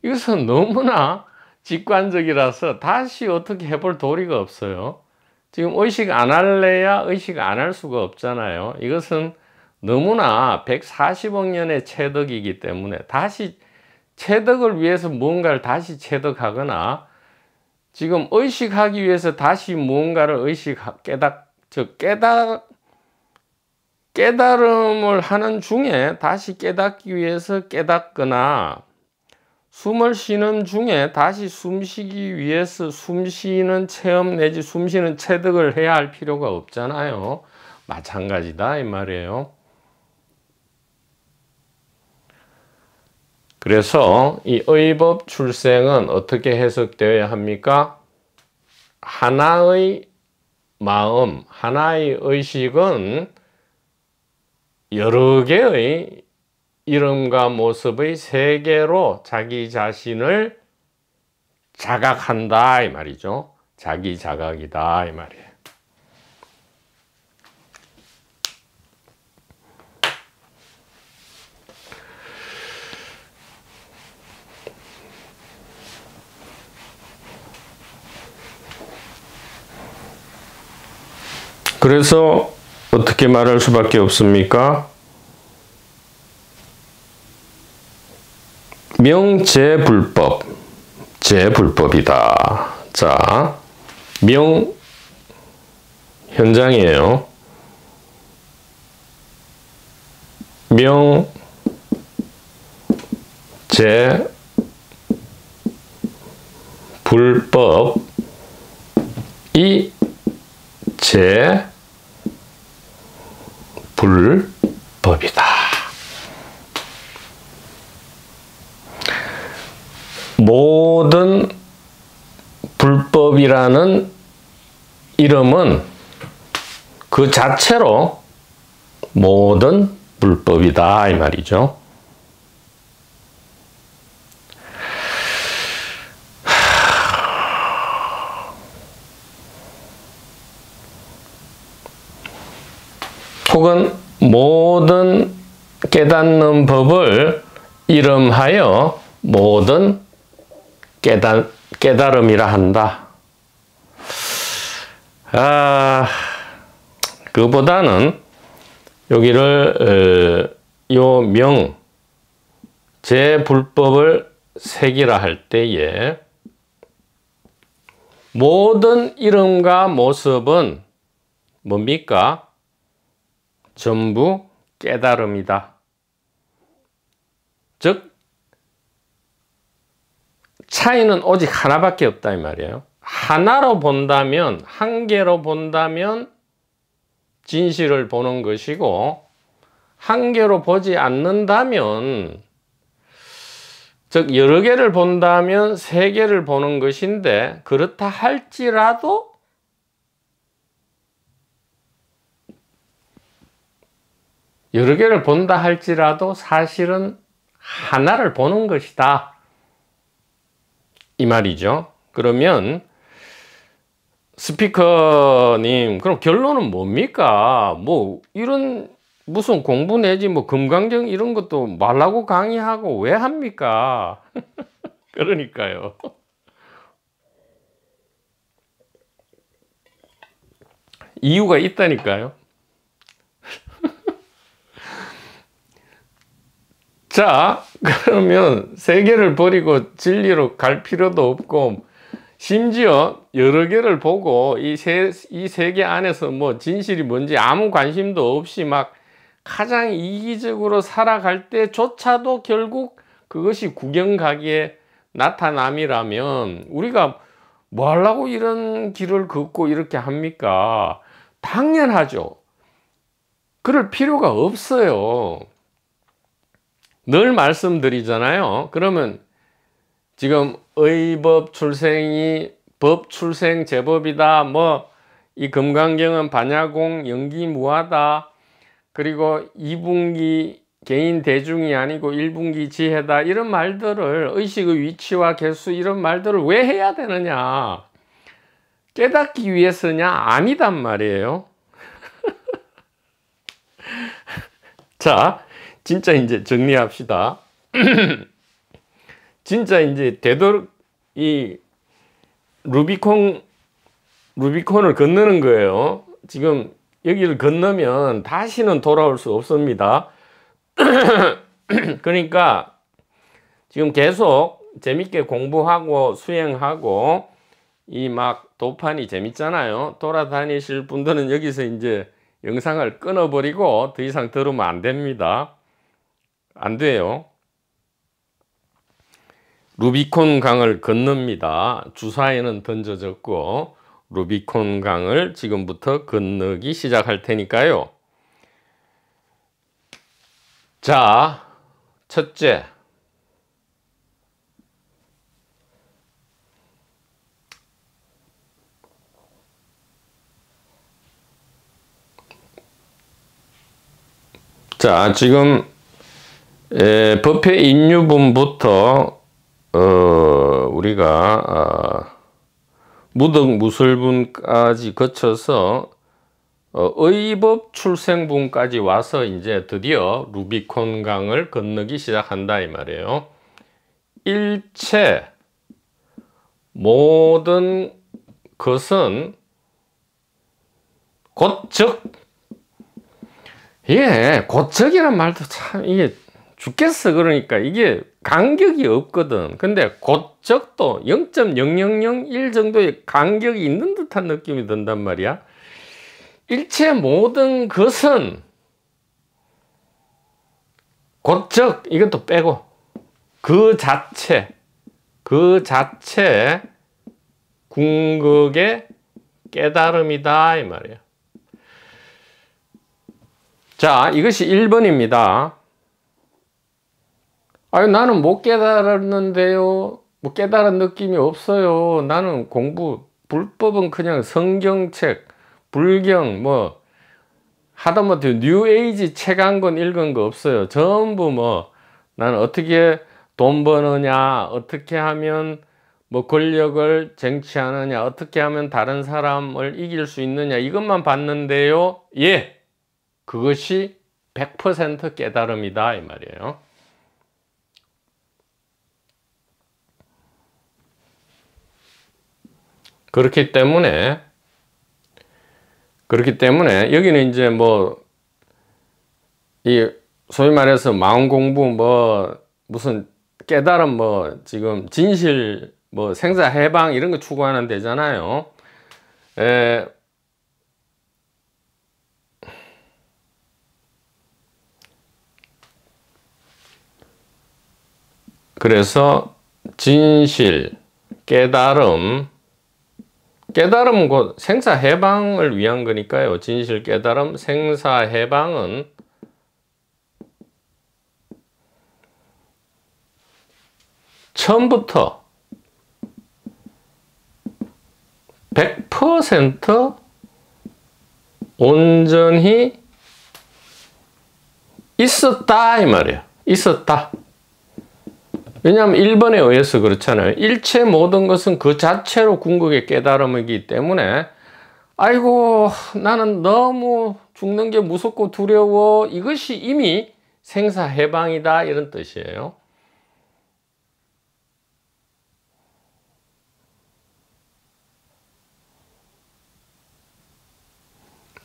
이것은 너무나 직관적이라서 다시 어떻게 해볼 도리가 없어요. 지금 의식 안 할래야 의식 안 할 수가 없잖아요. 이것은 너무나 140억 년의 체득이기 때문에 다시 체득을 위해서 무언가를 다시 체득하거나, 지금 의식하기 위해서 다시 무언가를 깨달음을 하는 중에 다시 깨닫기 위해서 깨닫거나, 숨을 쉬는 중에 다시 숨쉬기 위해서 숨쉬는 체험 내지 숨쉬는 체득을 해야 할 필요가 없잖아요. 마찬가지다, 이 말이에요. 그래서 이 의법 출생은 어떻게 해석되어야 합니까? 하나의 마음, 하나의 의식은 여러 개의 이름과 모습의 세계로 자기 자신을 자각한다, 이 말이죠. 자기 자각이다, 이 말이에요. 그래서 어떻게 말할 수밖에 없습니까? 명제불법, 제불법이다. 자, 명 현장이에요. 명, 제, 불법, 이 제, 불법이다. 모든 불법이라는 이름은 그 자체로 모든 불법이다 이 말이죠. 혹은 모든 깨닫는 법을 이름하여 모든 깨달음이라 한다. 그보다는 여기를 요 명, 제 불법을 새기라 할 때에 모든 이름과 모습은 뭡니까? 전부 깨달음이다. 즉 차이는 오직 하나밖에 없다 이 말이에요. 하나로 본다면, 한 개로 본다면 진실을 보는 것이고, 한 개로 보지 않는다면, 즉 여러 개를 본다면 세 개를 보는 것인데, 그렇다 할지라도 여러 개를 본다 할지라도 사실은 하나를 보는 것이다 이 말이죠. 그러면 스피커님, 그럼 결론은 뭡니까? 뭐 이런 무슨 공부 내지 뭐 금강경 이런 것도 말라고 강의하고 왜 합니까? 그러니까요. 이유가 있다니까요. 자, 그러면 세계를 버리고 진리로 갈 필요도 없고, 심지어 여러 개를 보고 이 세계 안에서 뭐 진실이 뭔지 아무 관심도 없이 막 가장 이기적으로 살아갈 때조차도 결국 그것이 구경가기의 나타남이라면 우리가 뭐 하려고 이런 길을 걷고 이렇게 합니까? 당연하죠. 그럴 필요가 없어요. 늘 말씀드리잖아요. 그러면 지금 의법 출생이 법 출생 제법이다. 뭐 이 금강경은 반야공 연기무하다. 그리고 2분기 개인 대중이 아니고 1분기 지혜다. 이런 말들을, 의식의 위치와 개수 이런 말들을 왜 해야 되느냐? 깨닫기 위해서냐? 아니단 말이에요. 자, 진짜 이제 정리합시다. 진짜 이제 되도록 이 루비콘을 건너는 거예요. 지금 여기를 건너면 다시는 돌아올 수 없습니다. 그러니까 지금 계속 재밌게 공부하고 수행하고 이 막 도판이 재밌잖아요. 돌아다니실 분들은 여기서 이제 영상을 끊어버리고 더 이상 들으면 안 됩니다. 안 돼요. 루비콘 강을 건넙니다. 주사위는 던져졌고 루비콘 강을 지금부터 건너기 시작할 테니까요. 자, 첫째, 자, 지금 법회 인유분부터 우리가 무덕 무설분까지 거쳐서 의법 출생분까지 와서 이제 드디어 루비콘 강을 건너기 시작한다 이 말이에요. 일체 모든 것은 곧즉, 예, 곧적이란 말도 참 이게 죽겠어. 그러니까 이게 간격이 없거든. 근데 곧적도 0.0001 정도의 간격이 있는 듯한 느낌이 든단 말이야. 일체 모든 것은 곧적, 이것도 빼고 그 자체 궁극의 깨달음이다 이 말이야. 자, 이것이 1번입니다. 아유, 나는 못 깨달았는데요. 뭐 깨달은 느낌이 없어요. 나는 공부, 불법은 그냥 성경책, 불경, 뭐 하다못해 뉴에이지 책 한 권 읽은 거 없어요. 전부 뭐 나는 어떻게 돈 버느냐, 어떻게 하면 뭐 권력을 쟁취하느냐, 어떻게 하면 다른 사람을 이길 수 있느냐, 이것만 봤는데요. 예, 그것이 100% 깨달음이다 이 말이에요. 그렇기 때문에 여기는 이제 뭐 이 소위 말해서 마음 공부 뭐 무슨 깨달음 뭐 지금 진실 뭐 생사 해방 이런 거 추구하는 데잖아요. 그래서 진실, 깨달음은 곧 생사 해방을 위한 거니까요. 진실, 깨달음, 생사 해방은 처음부터 100% 온전히 있었다 이 말이에요. 있었다. 왜냐하면 1번에 의해서 그렇잖아요. 일체 모든 것은 그 자체로 궁극의 깨달음이기 때문에 아이고 나는 너무 죽는 게 무섭고 두려워, 이것이 이미 생사해방이다 이런 뜻이에요.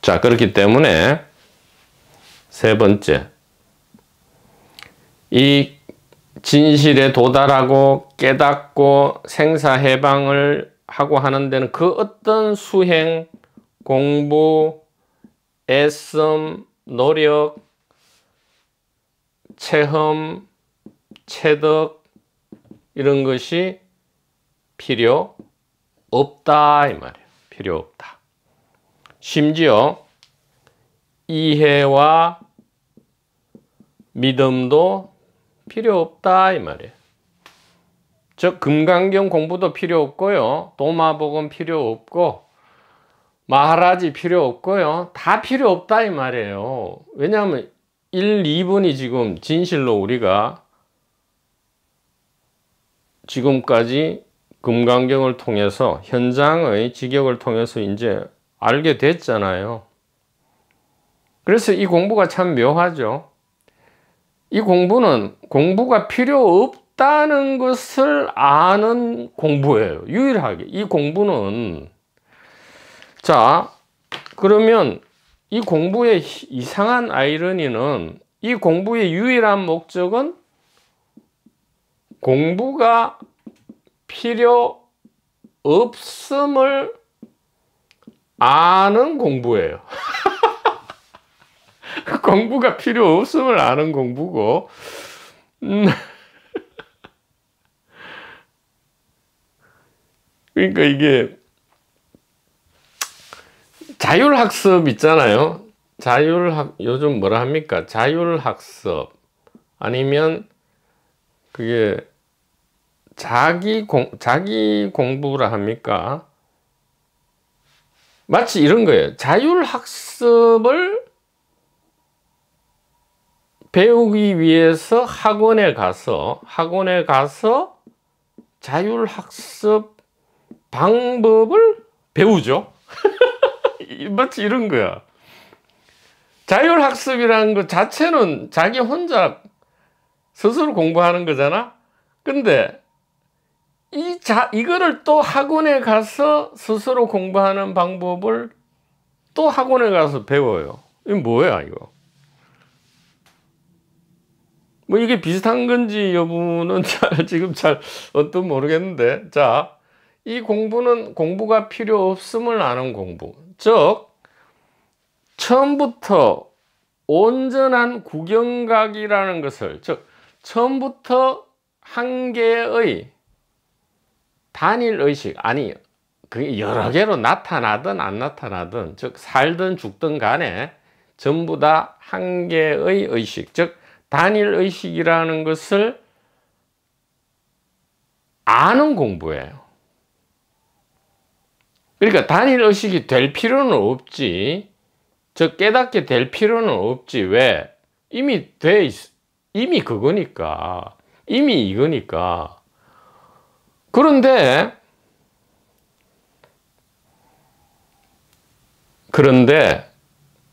자, 그렇기 때문에 세 번째, 이 진실에 도달하고 깨닫고 생사해방을 하고 하는 데는 그 어떤 수행, 공부, 애씀, 노력, 체험, 체득 이런 것이 필요 없다 이 말이에요. 필요 없다. 심지어 이해와 믿음도 필요 없다 이 말이에요. 즉 금강경 공부도 필요 없고요, 도마복음 필요 없고, 마하라지 필요 없고요, 다 필요 없다 이 말이에요. 왜냐하면 1, 2번이 지금 진실로 우리가 지금까지 금강경을 통해서 현장의 직역을 통해서 이제 알게 됐잖아요. 그래서 이 공부가 참 묘하죠. 이 공부는 공부가 필요 없다는 것을 아는 공부예요. 유일하게. 이 공부는, 자, 그러면 이 공부의 이상한 아이러니는, 이 공부의 유일한 목적은 공부가 필요 없음을 아는 공부예요. 공부가 필요 없음을 아는 공부고, 그러니까 이게 자율학습 있잖아요. 요즘 뭐라 합니까? 자율학습 아니면 그게 자기 공부라 합니까? 마치 이런 거예요. 자율학습을 배우기 위해서 학원에 가서 자율학습 방법을 배우죠. 마치 이런 거야. 자율학습이라는 것 자체는 자기 혼자 스스로 공부하는 거잖아. 근데 이거를 또 학원에 가서 스스로 공부하는 방법을 또 학원에 가서 배워요. 이거 뭐야 이거? 뭐 이게 비슷한 건지 여부는 지금 잘 어떤 모르겠는데, 자, 이 공부는 공부가 필요 없음을 아는 공부. 즉 처음부터 온전한 구경각이라는 것을, 즉 처음부터 한 개의 단일 의식, 아니 그게 여러 개로 나타나든 안 나타나든, 즉 살든 죽든 간에 전부 다 한 개의 의식, 즉 단일 의식이라는 것을 아는 공부예요. 그러니까 단일 의식이 될 필요는 없지. 즉 깨닫게 될 필요는 없지. 왜? 이미 이미 그거니까. 이미 이거니까. 그런데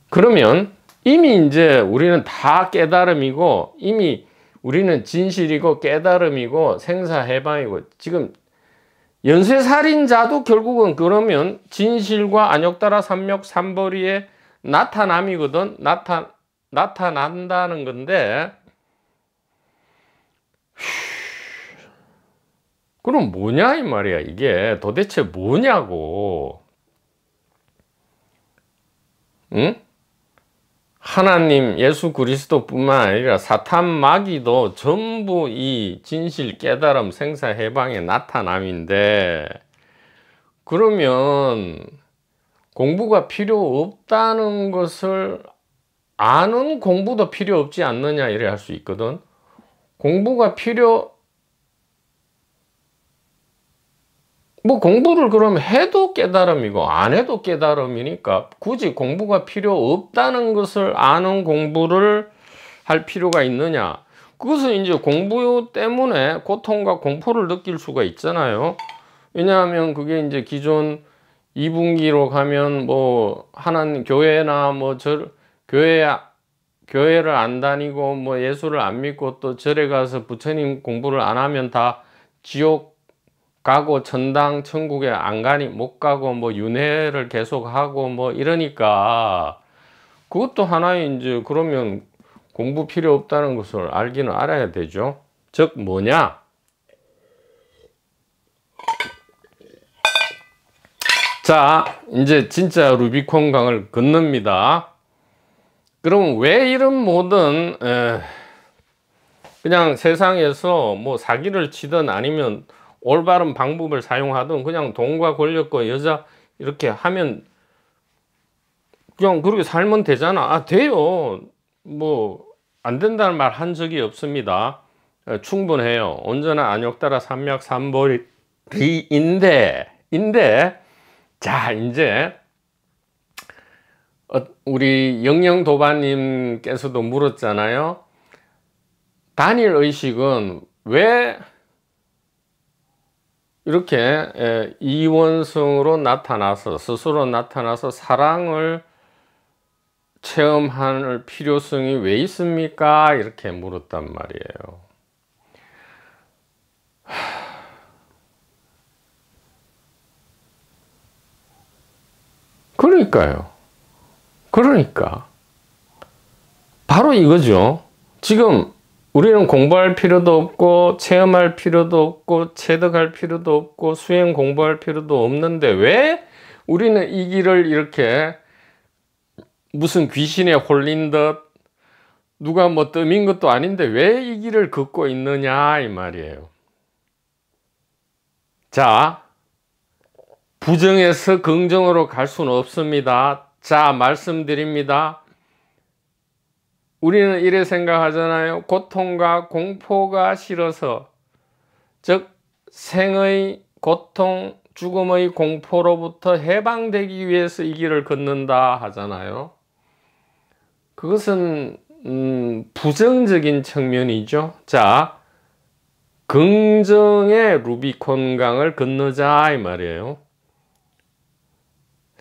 그러면 이미 이제 우리는 다 깨달음이고, 이미 우리는 진실이고 깨달음이고 생사해방이고, 지금 연쇄살인자도 결국은 그러면 진실과 안욕따라 삼력 삼벌이의 나타남이거든. 나타난다는 건데, 그럼 뭐냐 이 말이야. 이게 도대체 뭐냐고. 응? 하나님 예수 그리스도뿐만 아니라 사탄 마귀도 전부 이 진실 깨달음 생사 해방의 나타남인데, 그러면 공부가 필요 없다는 것을 아는 공부도 필요 없지 않느냐 이래 할 수 있거든. 공부가 공부를 그러면 해도 깨달음이고 안 해도 깨달음이니까 굳이 공부가 필요 없다는 것을 아는 공부를 할 필요가 있느냐. 그것은 이제 공부 때문에 고통과 공포를 느낄 수가 있잖아요. 왜냐하면 그게 이제 기존 2분기로 가면 뭐 하나님 교회나 교회를 안 다니고 뭐 예수를 안 믿고 또 절에 가서 부처님 공부를 안 하면 다 지옥 가고 천당 천국에 안 가니 못 가고 뭐 윤회를 계속 하고 뭐 이러니까, 그것도 하나의 이제 그러면 공부 필요 없다는 것을 알기는 알아야 되죠. 즉 뭐냐? 자, 이제 진짜 루비콘 강을 건넙니다. 그럼 왜 이런 모든 그냥 세상에서 뭐 사기를 치든 아니면 올바른 방법을 사용하든 그냥 돈과 권력과 여자 이렇게 하면 그냥 그렇게 살면 되잖아. 아, 돼요. 뭐 안 된다는 말 한 적이 없습니다. 충분해요. 온전한 안욕따라 삼약 삼벌이인데 자, 이제 우리 영영도바님께서도 물었잖아요. 단일 의식은 왜 이렇게 이원성으로 나타나서 스스로 나타나서 사랑을 체험할 필요성이 왜 있습니까? 이렇게 물었단 말이에요. 그러니까 바로 이거죠. 지금 우리는 공부할 필요도 없고 체험할 필요도 없고 체득할 필요도 없고 수행 공부할 필요도 없는데 왜 우리는 이 길을 이렇게 무슨 귀신에 홀린 듯 누가 뭐 떠민 것도 아닌데 왜 이 길을 걷고 있느냐 이 말이에요. 자, 부정에서 긍정으로 갈 수는 없습니다. 자, 말씀드립니다. 우리는 이래 생각하잖아요. 고통과 공포가 싫어서, 즉 생의 고통, 죽음의 공포로부터 해방되기 위해서 이 길을 걷는다 하잖아요. 그것은 부정적인 측면이죠. 자, 긍정의 루비콘 강을 건너자 이 말이에요.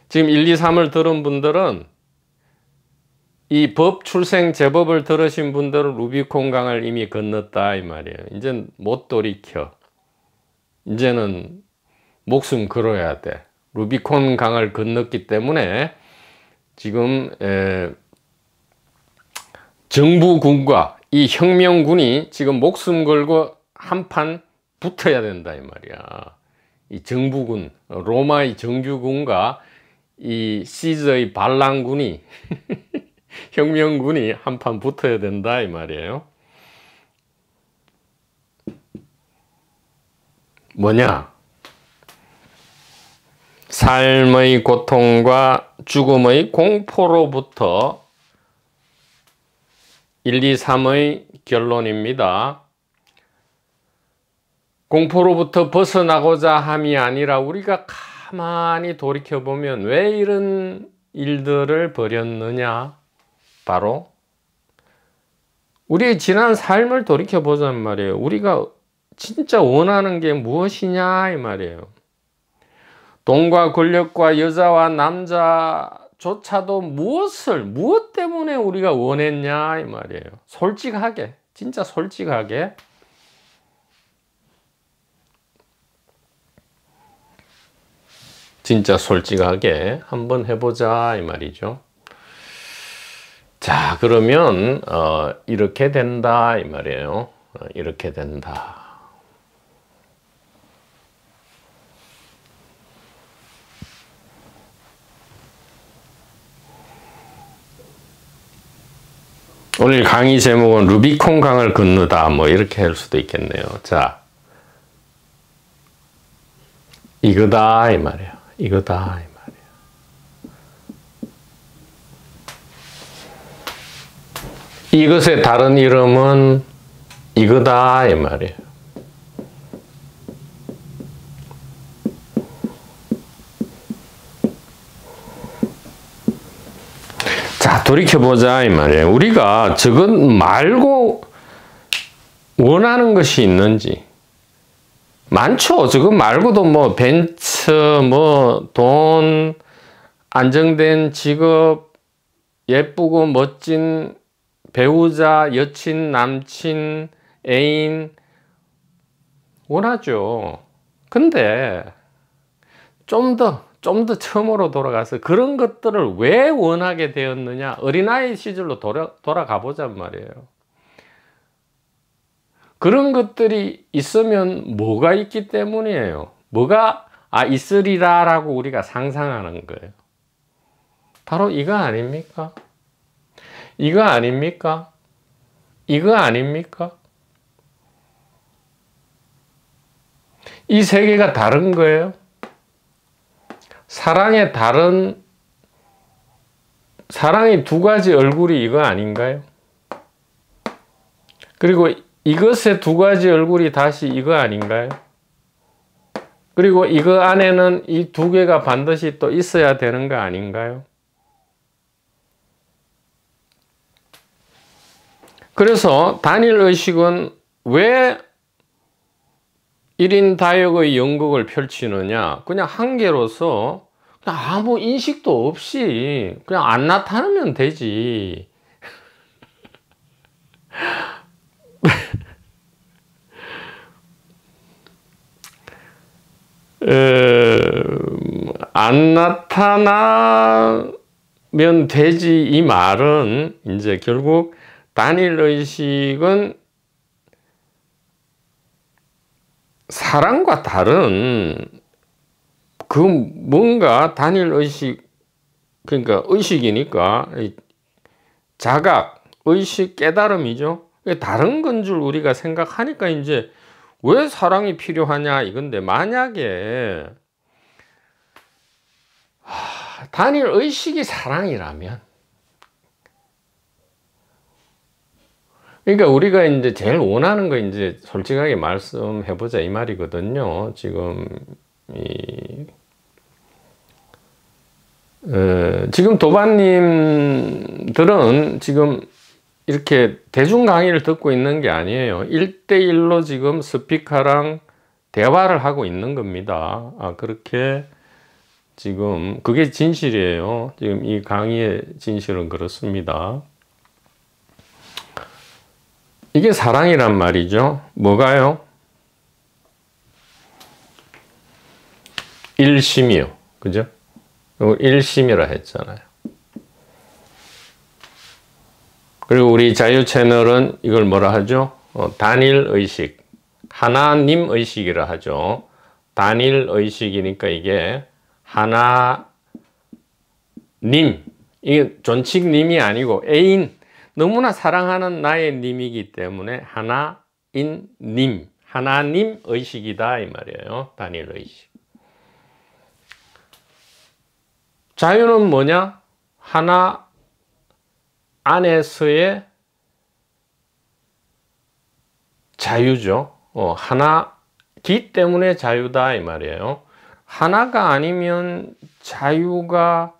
지금 1, 2, 3을 들은 분들은, 이 법 출생 제법을 들으신 분들은 루비콘 강을 이미 건넜다 이 말이에요. 이제는 못 돌이켜. 이제는 목숨 걸어야 돼. 루비콘 강을 건넜기 때문에 지금 정부군과 이 혁명군이 지금 목숨 걸고 한판 붙어야 된다 이 말이야. 이 정부군, 로마의 정규군과 이 시저의 반란군이 혁명군이 한판 붙어야 된다 이 말이에요. 뭐냐? 삶의 고통과 죽음의 공포로부터 1, 2, 3의 결론입니다. 공포로부터 벗어나고자 함이 아니라 우리가 가만히 돌이켜보면 왜 이런 일들을 벌였느냐? 바로 우리의 지난 삶을 돌이켜보자는 말이에요. 우리가 진짜 원하는 게 무엇이냐 이 말이에요. 돈과 권력과 여자와 남자조차도 무엇 때문에 우리가 원했냐 이 말이에요. 솔직하게, 진짜 솔직하게. 진짜 솔직하게 한번 해보자 이 말이죠. 자, 그러면 이렇게 된다 이 말이에요. 이렇게 된다. 오늘 강의 제목은 루비콘 강을 건너다 뭐 이렇게 할 수도 있겠네요. 자, 이거다 이 말이에요. 이거다 이 말이에요. 이것의 다른 이름은 이거다 이 말이에요. 자, 돌이켜보자 이 말이에요. 우리가 저것 말고 원하는 것이 있는지. 많죠. 저것 말고도 뭐 벤츠, 뭐 돈, 안정된 직업, 예쁘고 멋진 배우자, 여친, 남친, 애인 원하죠. 근데 좀 더 처음으로 돌아가서 그런 것들을 왜 원하게 되었느냐? 어린아이 시절로 돌아가 보자는 말이에요. 그런 것들이 있으면 뭐가 있기 때문이에요. 뭐가 있으리라 라고 우리가 상상하는 거예요. 바로 이거 아닙니까? 이거 아닙니까? 이거 아닙니까? 이 세계가 다른 거예요. 사랑이 두 가지 얼굴이 이거 아닌가요? 그리고 이것의 두 가지 얼굴이 다시 이거 아닌가요? 그리고 이거 안에는 이 두 개가 반드시 또 있어야 되는 거 아닌가요? 그래서 단일의식은 왜 1인 다역의 연극을 펼치느냐? 그냥 한 개로서 그냥 아무 인식도 없이 그냥 안 나타나면 되지. 안 나타나면 되지 이 말은 이제 결국 단일의식은 사랑과 다른 그 뭔가 단일의식, 그러니까 의식이니까 자각, 의식, 깨달음이죠. 다른 건 줄 우리가 생각하니까 이제 왜 사랑이 필요하냐 이건데, 만약에 단일의식이 사랑이라면, 그러니까 우리가 이제 제일 원하는 거 이제 솔직하게 말씀해 보자 이 말이거든요. 지금 지금 도반님들은 지금 이렇게 대중 강의를 듣고 있는 게 아니에요. 1대1로 지금 스피커랑 대화를 하고 있는 겁니다. 그렇게 지금 그게 진실이에요. 지금 이 강의의 진실은 그렇습니다. 이게 사랑이란 말이죠. 뭐가요? 일심이요. 그죠? 일심이라 했잖아요. 그리고 우리 자유 채널은 이걸 뭐라 하죠? 단일의식. 하나님의식이라 하죠. 단일의식이니까 이게 하나님. 이게 존칭님이 아니고 애인. 너무나 사랑하는 나의 님이기 때문에 하나인 님. 하나님 의식이다 이 말이에요. 단일의식. 자유는 뭐냐? 하나 안에서의 자유죠. 하나기 때문에 자유다 이 말이에요. 하나가 아니면 자유가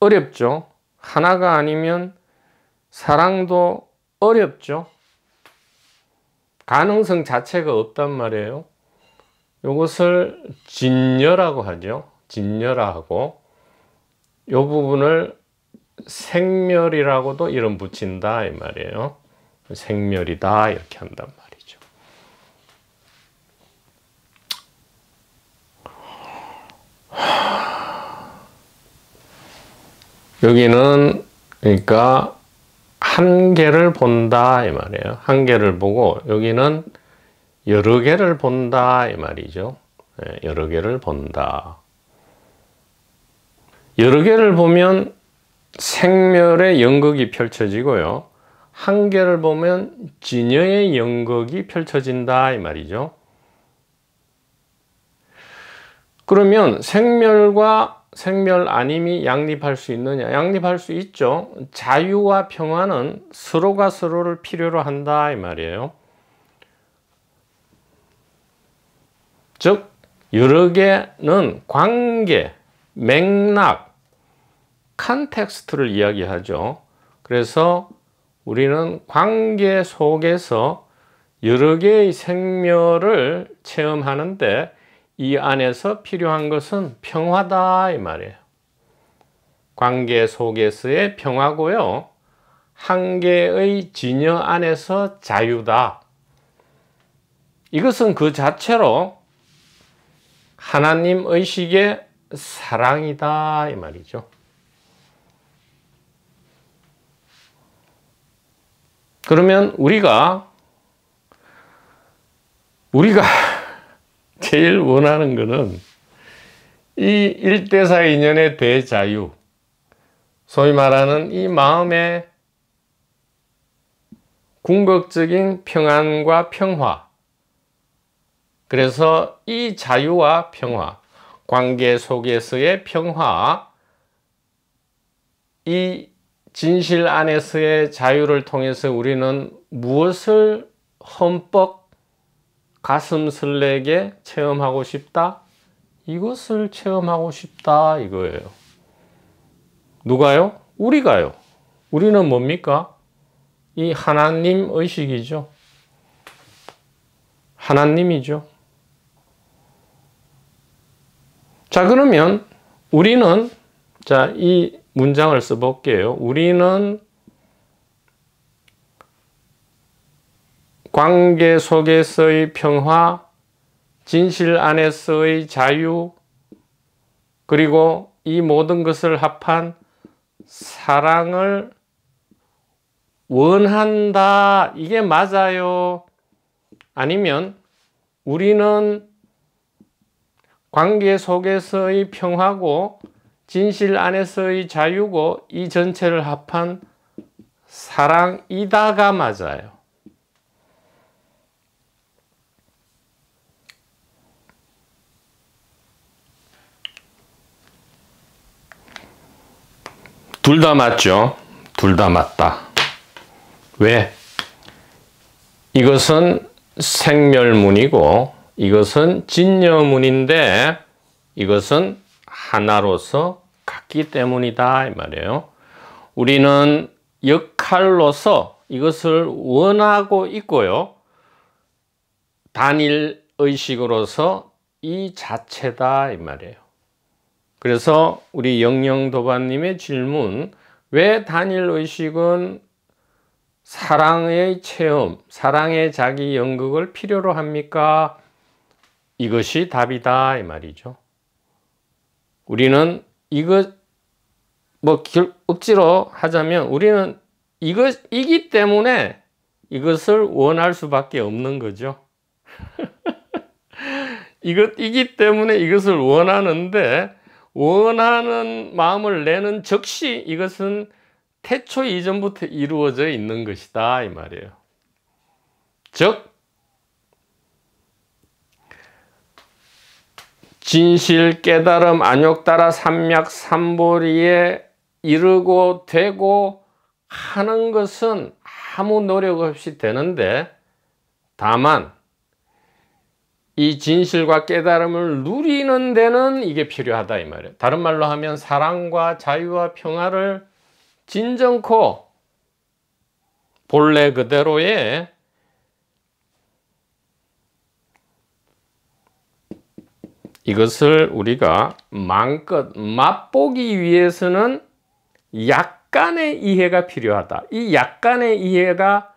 어렵죠. 하나가 아니면 사랑도 어렵죠. 가능성 자체가 없단 말이에요. 이것을 진여라고 하죠. 진여라고 이 부분을 생멸이라고도 이름 붙인다 이 말이에요. 생멸이다 이렇게 한단 말이죠. 여기는 그러니까 한계를 본다 이 말이에요. 한계를 보고 여기는 여러 개를 본다 이 말이죠. 여러 개를 본다. 여러 개를 보면 생멸의 연극이 펼쳐지고요. 한 개를 보면 진여의 연극이 펼쳐진다 이 말이죠. 그러면 생멸과 생멸 아님이 양립할 수 있느냐? 양립할 수 있죠. 자유와 평화는 서로가 서로를 필요로 한다 이 말이에요. 즉 여러 개는 관계, 맥락, 컨텍스트를 이야기하죠. 그래서 우리는 관계 속에서 여러 개의 생멸을 체험하는데 이 안에서 필요한 것은 평화다 이 말이에요. 관계 속에서의 평화고요. 한 개의 진여 안에서 자유다. 이것은 그 자체로 하나님 의식의 사랑이다 이 말이죠. 그러면 우리가 제일 원하는 것은 이 일대사 인연의 대자유, 소위 말하는 이 마음의 궁극적인 평안과 평화. 그래서 이 자유와 평화, 관계 속에서의 평화, 이 진실 안에서의 자유를 통해서 우리는 무엇을 흠뻑 가슴 설레게 체험하고 싶다? 이것을 체험하고 싶다 이거예요. 누가요? 우리가요. 우리는 뭡니까? 이 하나님 의식이죠. 하나님이죠. 자, 그러면 우리는 이 문장을 써볼게요. 우리는 관계 속에서의 평화, 진실 안에서의 자유, 그리고 이 모든 것을 합한 사랑을 원한다. 이게 맞아요? 아니면 우리는 관계 속에서의 평화고 진실 안에서의 자유고 이 전체를 합한 사랑이다가 맞아요. 둘 다 맞죠? 둘 다 맞다. 왜? 이것은 생멸문이고 이것은 진여문인데 이것은 하나로서 같기 때문이다 이 말이에요. 우리는 역할로서 이것을 원하고 있고요. 단일 의식으로서 이 자체다 이 말이에요. 그래서 우리 영영도반님의 질문, 왜 단일 의식은 사랑의 체험, 사랑의 자기 연극을 필요로 합니까? 이것이 답이다 이 말이죠. 우리는 억지로 하자면 우리는 이기 때문에 이것을 원할 수밖에 없는 거죠. 이기 때문에 이것을 원하는데 원하는 마음을 내는 즉시 이것은 태초 이전부터 이루어져 있는 것이다 이 말이에요. 즉 진실, 깨달음, 안욕따라 삼약 삼보리에 이르고 되고 하는 것은 아무 노력 없이 되는데 다만 이 진실과 깨달음을 누리는 데는 이게 필요하다 이 말이에요. 다른 말로 하면 사랑과 자유와 평화를 진정코 본래 그대로의 이것을 우리가 마음껏 맛보기 위해서는 약간의 이해가 필요하다. 이 약간의 이해가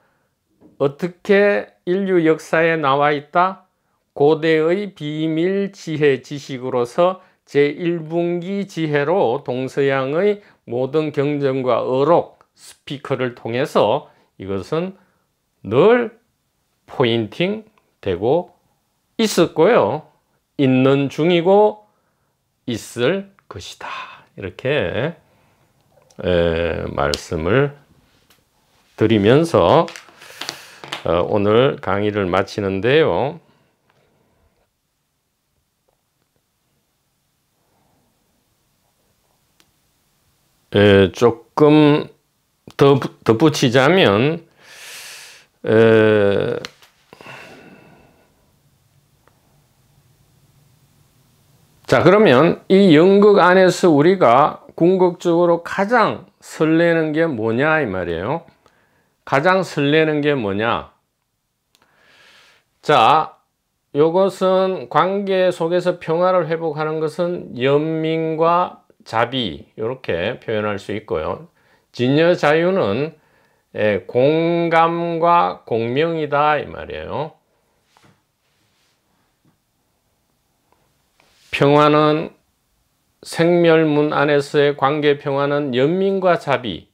어떻게 인류 역사에 나와 있다? 고대의 비밀 지혜 지식으로서 제1분기 지혜로 동서양의 모든 경전과 어록, 스피커를 통해서 이것은 늘 포인팅 되고 있었고요. 있는 중이고 있을 것이다. 이렇게 말씀을 드리면서 오늘 강의를 마치는데요. 조금 더 덧붙이자면 자, 그러면 이 연극 안에서 우리가 궁극적으로 가장 설레는 게 뭐냐 이 말이에요. 가장 설레는 게 뭐냐? 자, 요것은 관계 속에서 평화를 회복하는 것은 연민과 자비 이렇게 표현할 수 있고요. 진여 자유는 공감과 공명이다 이 말이에요. 평화는 생멸문 안에서의 관계 평화는 연민과 자비,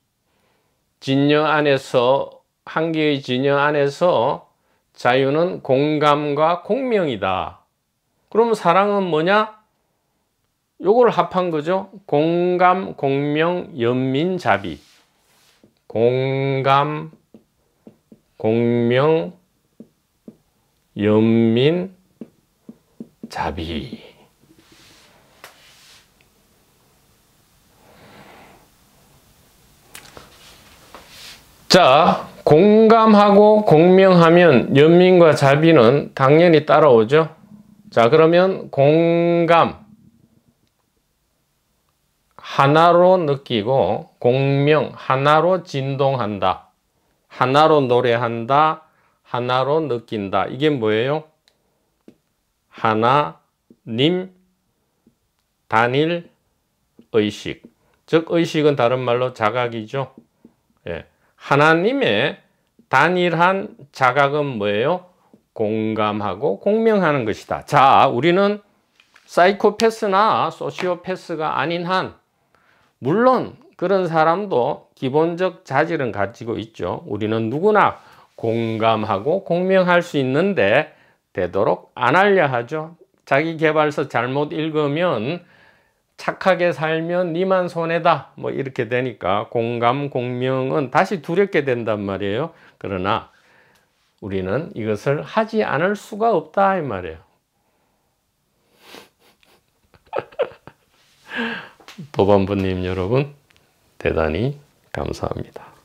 진여 안에서 한계의 진여 안에서 자유는 공감과 공명이다. 그럼 사랑은 뭐냐? 요걸 합한 거죠. 공감, 공명, 연민, 자비. 공감, 공명, 연민, 자비. 자, 공감하고 공명하면 연민과 자비는 당연히 따라오죠. 자, 그러면 공감 하나로 느끼고 공명 하나로 진동한다. 하나로 노래한다. 하나로 느낀다. 이게 뭐예요? 하나님 단일 의식. 즉 의식은 다른 말로 자각이죠. 예. 하나님의 단일한 자각은 뭐예요? 공감하고 공명하는 것이다. 자, 우리는 사이코패스나 소시오패스가 아닌 한 물론 그런 사람도 기본적 자질은 가지고 있죠. 우리는 누구나 공감하고 공명할 수 있는데 되도록 안 하려 하죠. 자기계발서 잘못 읽으면 착하게 살면 니만 손해다 뭐 이렇게 되니까 공감 공명은 다시 두렵게 된단 말이에요. 그러나 우리는 이것을 하지 않을 수가 없다 이 말이에요. 도반부님 여러분 대단히 감사합니다.